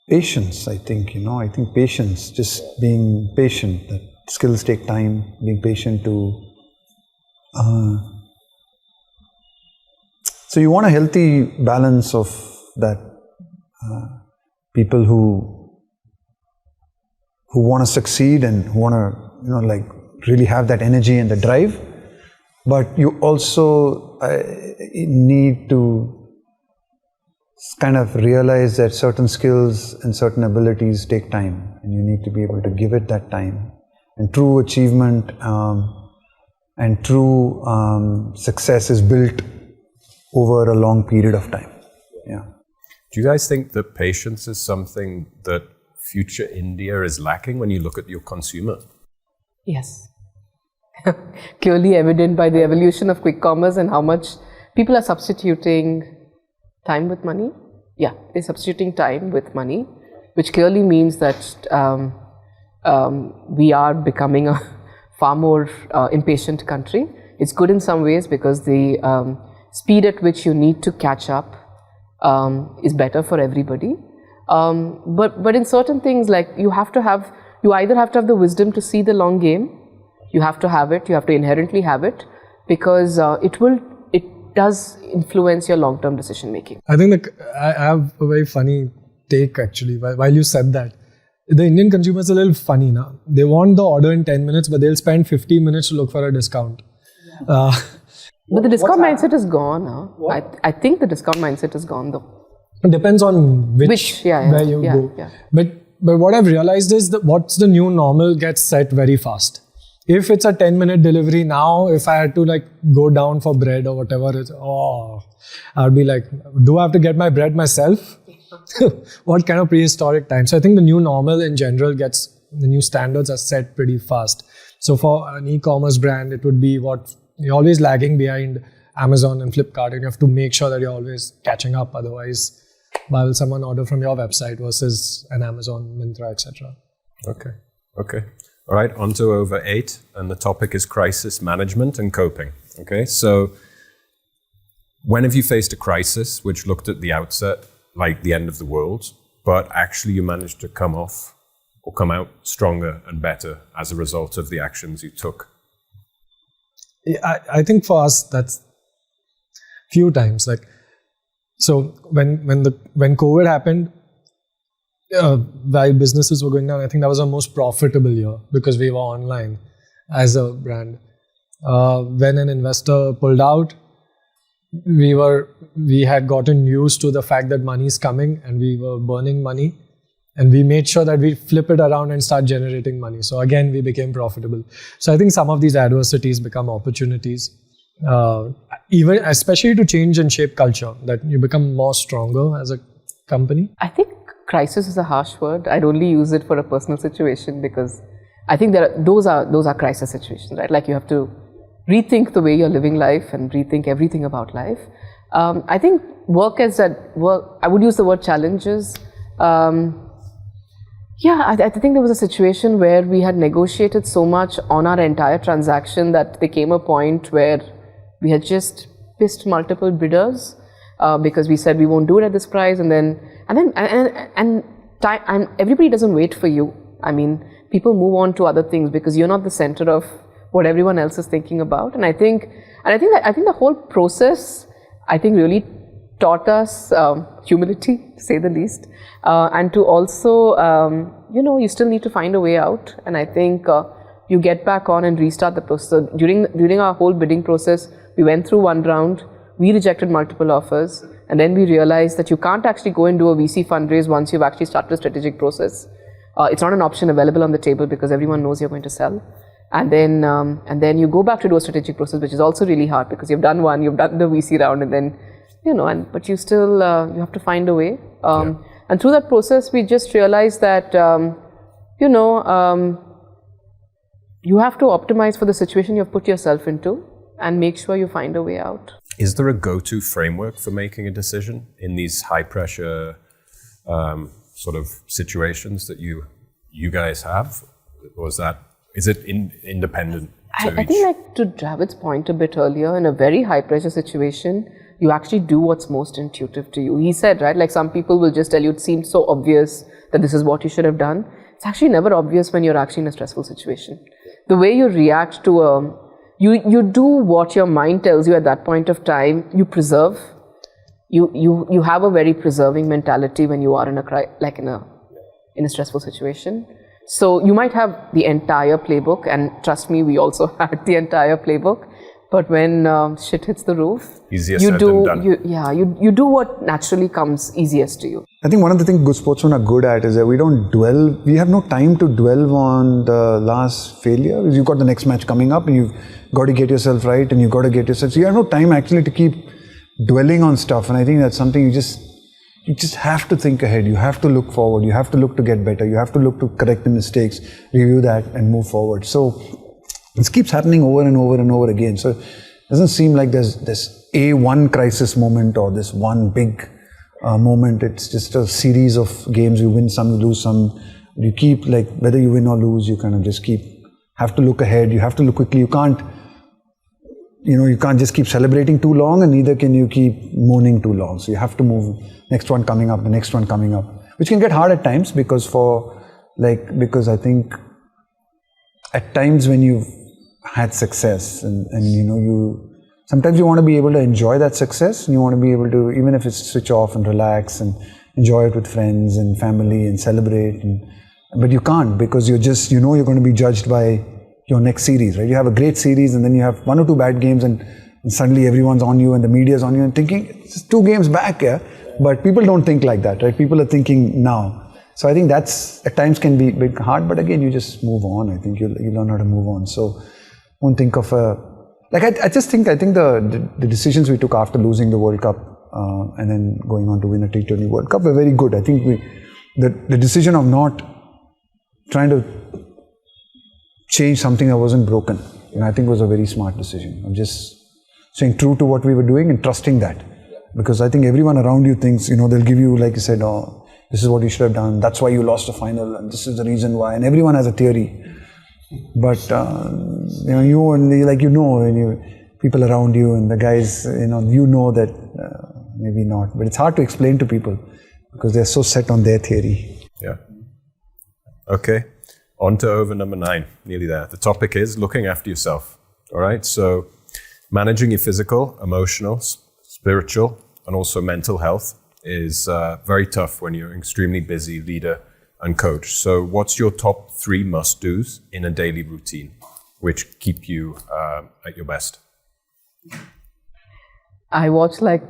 Speaker 1: Patience, I think, I think patience, just being patient, that skills take time, being patient to... So you want a healthy balance of that, people who want to succeed and who want to, really have that energy and the drive, but you also need to kind of realize that certain skills and certain abilities take time, and you need to be able to give it that time. And true achievement and true success is built over a long period of time. Yeah.
Speaker 4: Do you guys think that patience is something that future India is lacking when you look at your consumer?
Speaker 2: Yes. Clearly evident by the evolution of quick commerce and how much people are substituting time with money. Yeah, they're substituting time with money, which clearly means that we are becoming a far more impatient country. It's good in some ways because the speed at which you need to catch up is better for everybody. But in certain things, like you either have to have the wisdom to see the long game, you have to inherently have it, because it does influence your long-term decision making.
Speaker 3: I think I have a very funny take actually while you said that. The Indian consumer is a little funny now. They want the order in 10 minutes, but they'll spend 15 minutes to look for a discount.
Speaker 2: Yeah. But the discount mindset is gone now. I think the discount mindset is gone though.
Speaker 3: It depends on where you go. Yeah. But what I've realized is that what's the new normal gets set very fast. If it's a 10-minute delivery now, if I had to go down for bread or whatever, I'd be like, do I have to get my bread myself? What kind of prehistoric time? So I think the new normal in general the new standards are set pretty fast. So for an e-commerce brand, it would be you're always lagging behind Amazon and Flipkart, and you have to make sure that you're always catching up. Otherwise, why will someone order from your website versus an Amazon, Myntra, etc.?
Speaker 4: Okay. All right, on to over 8, and the topic is crisis management and coping. Okay, so when have you faced a crisis which looked at the outset like the end of the world, but actually you managed to come out stronger and better as a result of the actions you took?
Speaker 3: I think for us, that's few times. So when COVID happened, while businesses were going down, I think that was our most profitable year because we were online as a brand. When an investor pulled out, we had gotten used to the fact that money is coming and we were burning money, and we made sure that we flip it around and start generating money. So again, we became profitable. So I think some of these adversities become opportunities. Even especially to change and shape culture, that you become more stronger as a company?
Speaker 2: I think crisis is a harsh word. I'd only use it for a personal situation because I think those are crisis situations, right? Like you have to rethink the way you're living life and rethink everything about life. I think I would use the word challenges. I think there was a situation where we had negotiated so much on our entire transaction that there came a point where we had just pissed multiple bidders because we said we won't do it at this price, and everybody doesn't wait for you. I mean, people move on to other things because you're not the center of what everyone else is thinking about. And I think the whole process, really taught us humility, to say the least, and to also, you still need to find a way out. And I think you get back on and restart the process. So during our whole bidding process, we went through one round, we rejected multiple offers, and then we realized that you can't actually go and do a VC fundraise once you've actually started a strategic process. It's not an option available on the table because everyone knows you're going to sell. And then you go back to do a strategic process, which is also really hard because you've done the VC round, and then, but you still, you have to find a way. And through that process, we just realized that, you have to optimize for the situation you've put yourself into and make sure you find a way out.
Speaker 4: Is there a go-to framework for making a decision in these high-pressure sort of situations that you guys have? Or is it independent?
Speaker 2: I think, like to Dravid's point a bit earlier, in a very high-pressure situation, you actually do what's most intuitive to you. He said, right, like some people will just tell you it seems so obvious that this is what you should have done. It's actually never obvious when you're actually in a stressful situation. The way you react to you do what your mind tells you at that point of time. You preserve. You have a very preserving mentality when you are in a stressful situation. So you might have the entire playbook, and trust me, we also had the entire playbook. But when shit hits the roof, you do what naturally comes easiest to you.
Speaker 1: I think one of the things good sportsmen are good at is that we have no time to dwell on the last failure. You've got the next match coming up and you've got to get yourself right and you've got to get yourself, so you have no time actually to keep dwelling on stuff. And I think that's something you just have to think ahead. You have to look forward. You have to look to get better. You have to look to correct the mistakes, review that and move forward. So this keeps happening over and over and over again. So it doesn't seem like there's one crisis moment or this one big moment. It's just a series of games. You win some, you lose some. You keep, like, whether you win or lose, you kind of just have to look ahead. You have to look quickly. You can't just keep celebrating too long, and neither can you keep mourning too long. So you have to move. Next one coming up, the next one coming up, which can get hard at times because I think at times when you've had success and sometimes you want to be able to enjoy that success, and you want to be able to, even if it's switch off and relax and enjoy it with friends and family and celebrate, but you can't because you're going to be judged by your next series, right? You have a great series and then you have one or two bad games and suddenly everyone's on you and the media's on you and thinking, it's just 2 games back, yeah? But people don't think like that, right? People are thinking now. So I think that's, at times can be a bit hard, but again, you just move on. I think you learn how to move on. So won't think of I think the decisions we took after losing the World Cup and then going on to win a T20 World Cup were very good. I think the decision of not trying to change something that wasn't broken, I think was a very smart decision. Of just staying true to what we were doing and trusting that. Because I think everyone around you thinks, they'll give you, like you said, oh, this is what you should have done. That's why you lost the final, and this is the reason why. And everyone has a theory. But, you only, people around you and the guys, that maybe not. But it's hard to explain to people because they're so set on their theory.
Speaker 4: Yeah. Okay. On to over number 9. Nearly there. The topic is looking after yourself. All right. So managing your physical, emotional, spiritual, and also mental health is very tough when you're an extremely busy leader and coach. So what's your top 3 must-dos in a daily routine which keep you at your best?
Speaker 2: I watch like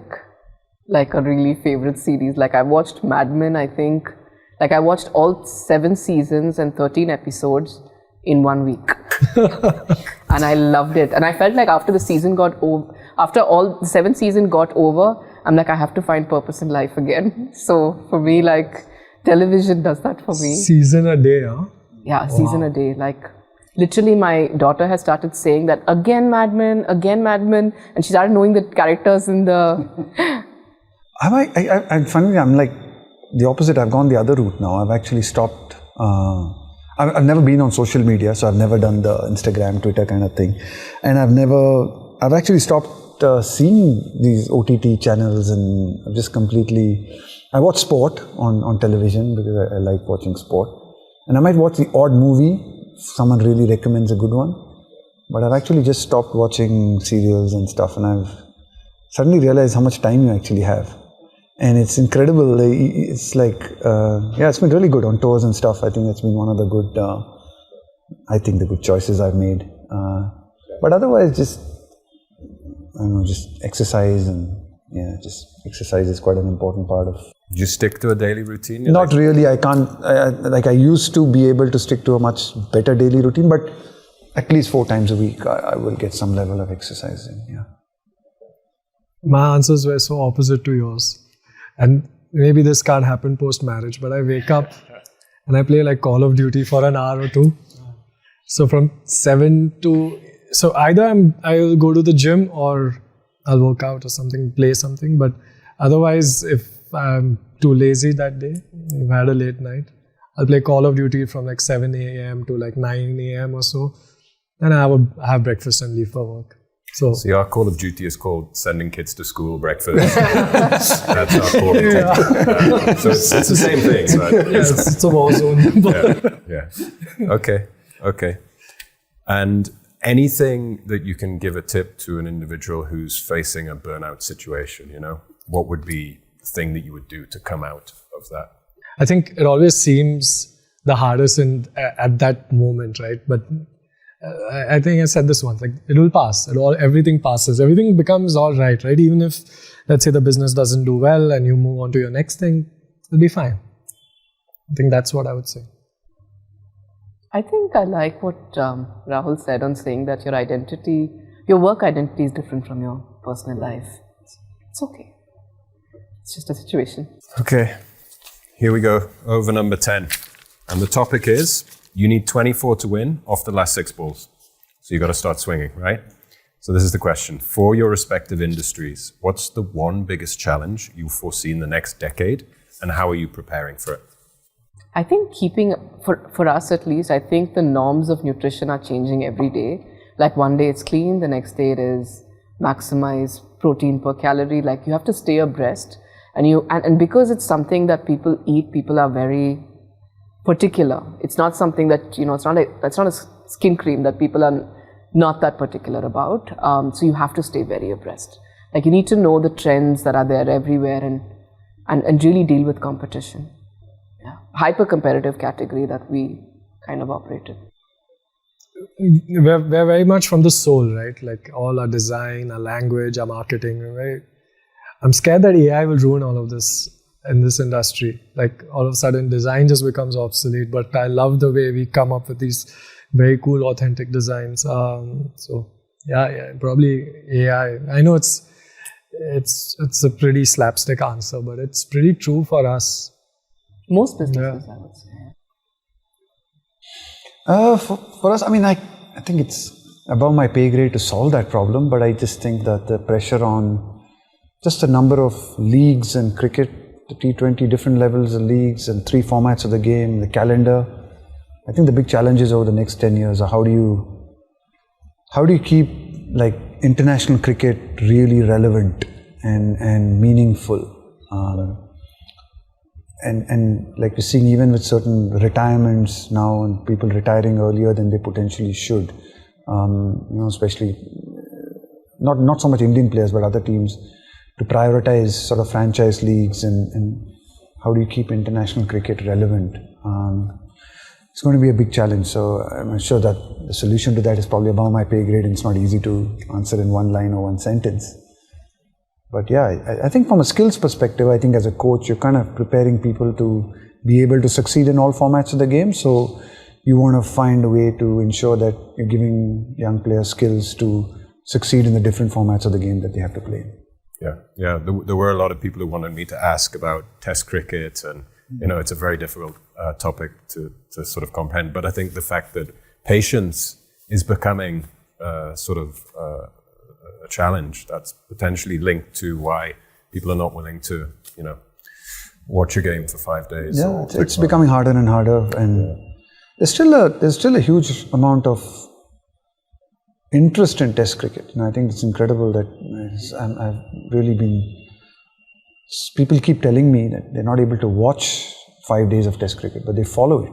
Speaker 2: a really favorite series. Like I watched Mad Men, I think. Like I watched all 7 seasons and 13 episodes in 1 week. and I loved it. And I felt like after the season got over, after all the 7th season got over, I'm like, I have to find purpose in life again. So for me, like, television does that for me.
Speaker 3: Season a day, huh?
Speaker 2: Yeah, season a day. Like, literally, my daughter has started saying that again, Mad Men, and she started knowing the characters in the.
Speaker 1: And finally, I'm like the opposite. I've gone the other route now. I've actually stopped. I've never been on social media, so I've never done the Instagram, Twitter kind of thing, and I've actually stopped seeing these OTT channels, and I've just completely. I watch sport on television because I like watching sport, and I might watch the odd movie if someone really recommends a good one, but I've actually just stopped watching serials and stuff, and I've suddenly realized how much time you actually have. And it's incredible. It's like, it's been really good on tours and stuff. I think that's been one of the good, the good choices I've made. But otherwise, just exercise, and just exercise is quite an important part of.
Speaker 4: Do you stick to a daily routine?
Speaker 1: Not really. I can't. I used to be able to stick to a much better daily routine, but at least 4 times a week, I will get some level of exercise in. Yeah.
Speaker 3: My answers were so opposite to yours. And maybe this can't happen post-marriage, but I wake up and I play like Call of Duty for an hour or 2. So from 7 to... So either I'll go to the gym or I'll work out or something, play something. But otherwise, if I'm too lazy that day, I've had a late night, I'll play Call of Duty from like 7 a.m. to like 9 a.m. or so. And I would have breakfast and leave for work. So
Speaker 4: our Call of Duty is called sending kids to school breakfast. That's our Call of Duty. So it's the same thing. But,
Speaker 3: yes, it's a war zone.
Speaker 4: Okay. And anything that you can give a tip to an individual who's facing a burnout situation, what would be the thing that you would do to come out of that?
Speaker 3: I think it always seems the hardest at that moment, right? But I think I said this once, like it will pass. Everything passes. Everything becomes all right? Even if, let's say, the business doesn't do well and you move on to your next thing, it'll be fine. I think that's what I would say.
Speaker 2: I think I like what Rahul said on saying that your work identity is different from your personal life. It's okay. It's just a situation.
Speaker 4: Okay, here we go. Over number 10. And the topic is, you need 24 to win off the last 6 balls. So you got to start swinging, right? So this is the question. For your respective industries, what's the one biggest challenge you foresee in the next decade, and how are you preparing for it?
Speaker 2: I think for us at least, I think the norms of nutrition are changing every day. Like one day it's clean, the next day it is maximize protein per calorie. Like you have to stay abreast. And because it's something that people eat, people are very particular. It's not something that, it's not a skin cream that people are not that particular about. So you have to stay very abreast. Like you need to know the trends that are there everywhere and really deal with competition. Yeah. Hyper-competitive category that we kind of operate in.
Speaker 3: We're very much from the soul, right? Like all our design, our language, our marketing, right? I'm scared that AI will ruin all of this in this industry. Like all of a sudden design just becomes obsolete, but I love the way we come up with these very cool, authentic designs. Probably AI. I know it's a pretty slapstick answer, but it's pretty true for us.
Speaker 2: Most businesses, I would say.
Speaker 1: For us, I think it's above my pay grade to solve that problem, but I just think that the pressure on just the number of leagues in cricket, the T20, different levels of leagues and 3 formats of the game, the calendar. I think the big challenges over the next 10 years are how do you keep like international cricket really relevant and meaningful. And like we're seeing even with certain retirements now and people retiring earlier than they potentially should, especially not so much Indian players but other teams, to prioritize sort of franchise leagues and how do you keep international cricket relevant. It's going to be a big challenge, so I'm sure that the solution to that is probably above my pay grade and it's not easy to answer in one line or one sentence. But yeah, I think from a skills perspective, I think as a coach, you're kind of preparing people to be able to succeed in all formats of the game. So you want to find a way to ensure that you're giving young players skills to succeed in the different formats of the game that they have to play.
Speaker 4: Yeah. There were a lot of people who wanted me to ask about Test cricket, and it's a very difficult topic to sort of comprehend. But I think the fact that patience is becoming sort of a challenge that's potentially linked to why people are not willing to, watch a game for 5 days.
Speaker 1: Yeah, it's becoming harder and harder, and there's still a huge amount of interest in Test cricket. And I think it's incredible that I've really been. People keep telling me that they're not able to watch 5 days of Test cricket, but they follow it.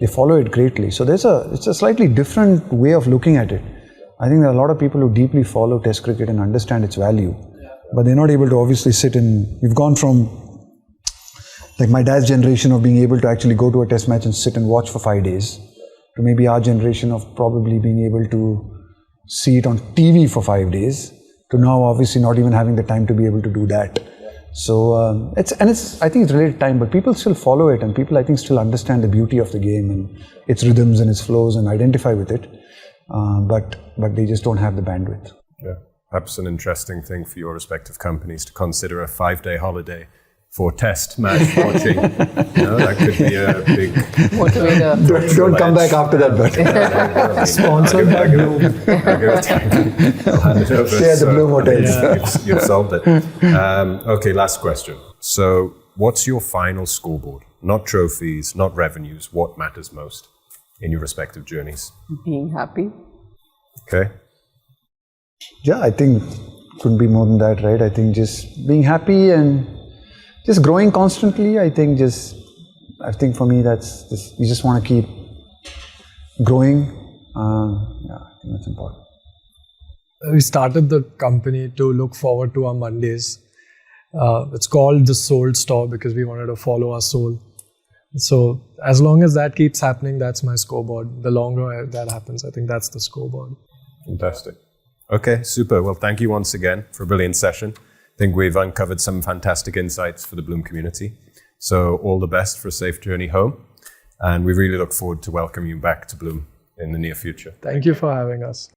Speaker 1: They follow it greatly. So it's a slightly different way of looking at it. I think there are a lot of people who deeply follow Test cricket and understand its value, but they're not able to obviously sit in. We've gone from like my dad's generation of being able to actually go to a Test match and sit and watch for 5 days, to maybe our generation of probably being able to see it on TV for 5 days, to now obviously not even having the time to be able to do that. So I think it's related time, but people still follow it, and people I think still understand the beauty of the game and its rhythms and its flows and identify with it, but they just don't have the bandwidth.
Speaker 4: Yeah, perhaps an interesting thing for your respective companies to consider a 5-day holiday for Test match watching. That could be a big
Speaker 2: motivator.
Speaker 1: Don't come back after that, but
Speaker 3: Sponsored by Bloom.
Speaker 4: I'll hand it over.
Speaker 1: Stay at the Bloom Hotels.
Speaker 4: You've solved it. Okay, last question. So, what's your final scoreboard? Not trophies, not revenues. What matters most in your respective journeys?
Speaker 2: Being happy.
Speaker 1: Okay. Yeah, I think it couldn't be more than that, right? I think just being happy and just growing constantly. I think for me that's just, you just want to keep growing. I think that's important.
Speaker 3: We started the company to look forward to our Mondays. It's called the Soul Store because we wanted to follow our soul. So as long as that keeps happening, that's my scoreboard. The longer that happens, I think that's the scoreboard.
Speaker 4: Fantastic. Okay, super. Well, thank you once again for a brilliant session. I think we've uncovered some fantastic insights for the Bloom community. So all the best for a safe journey home. And we really look forward to welcoming you back to Bloom in the near future.
Speaker 3: Thank you for having us.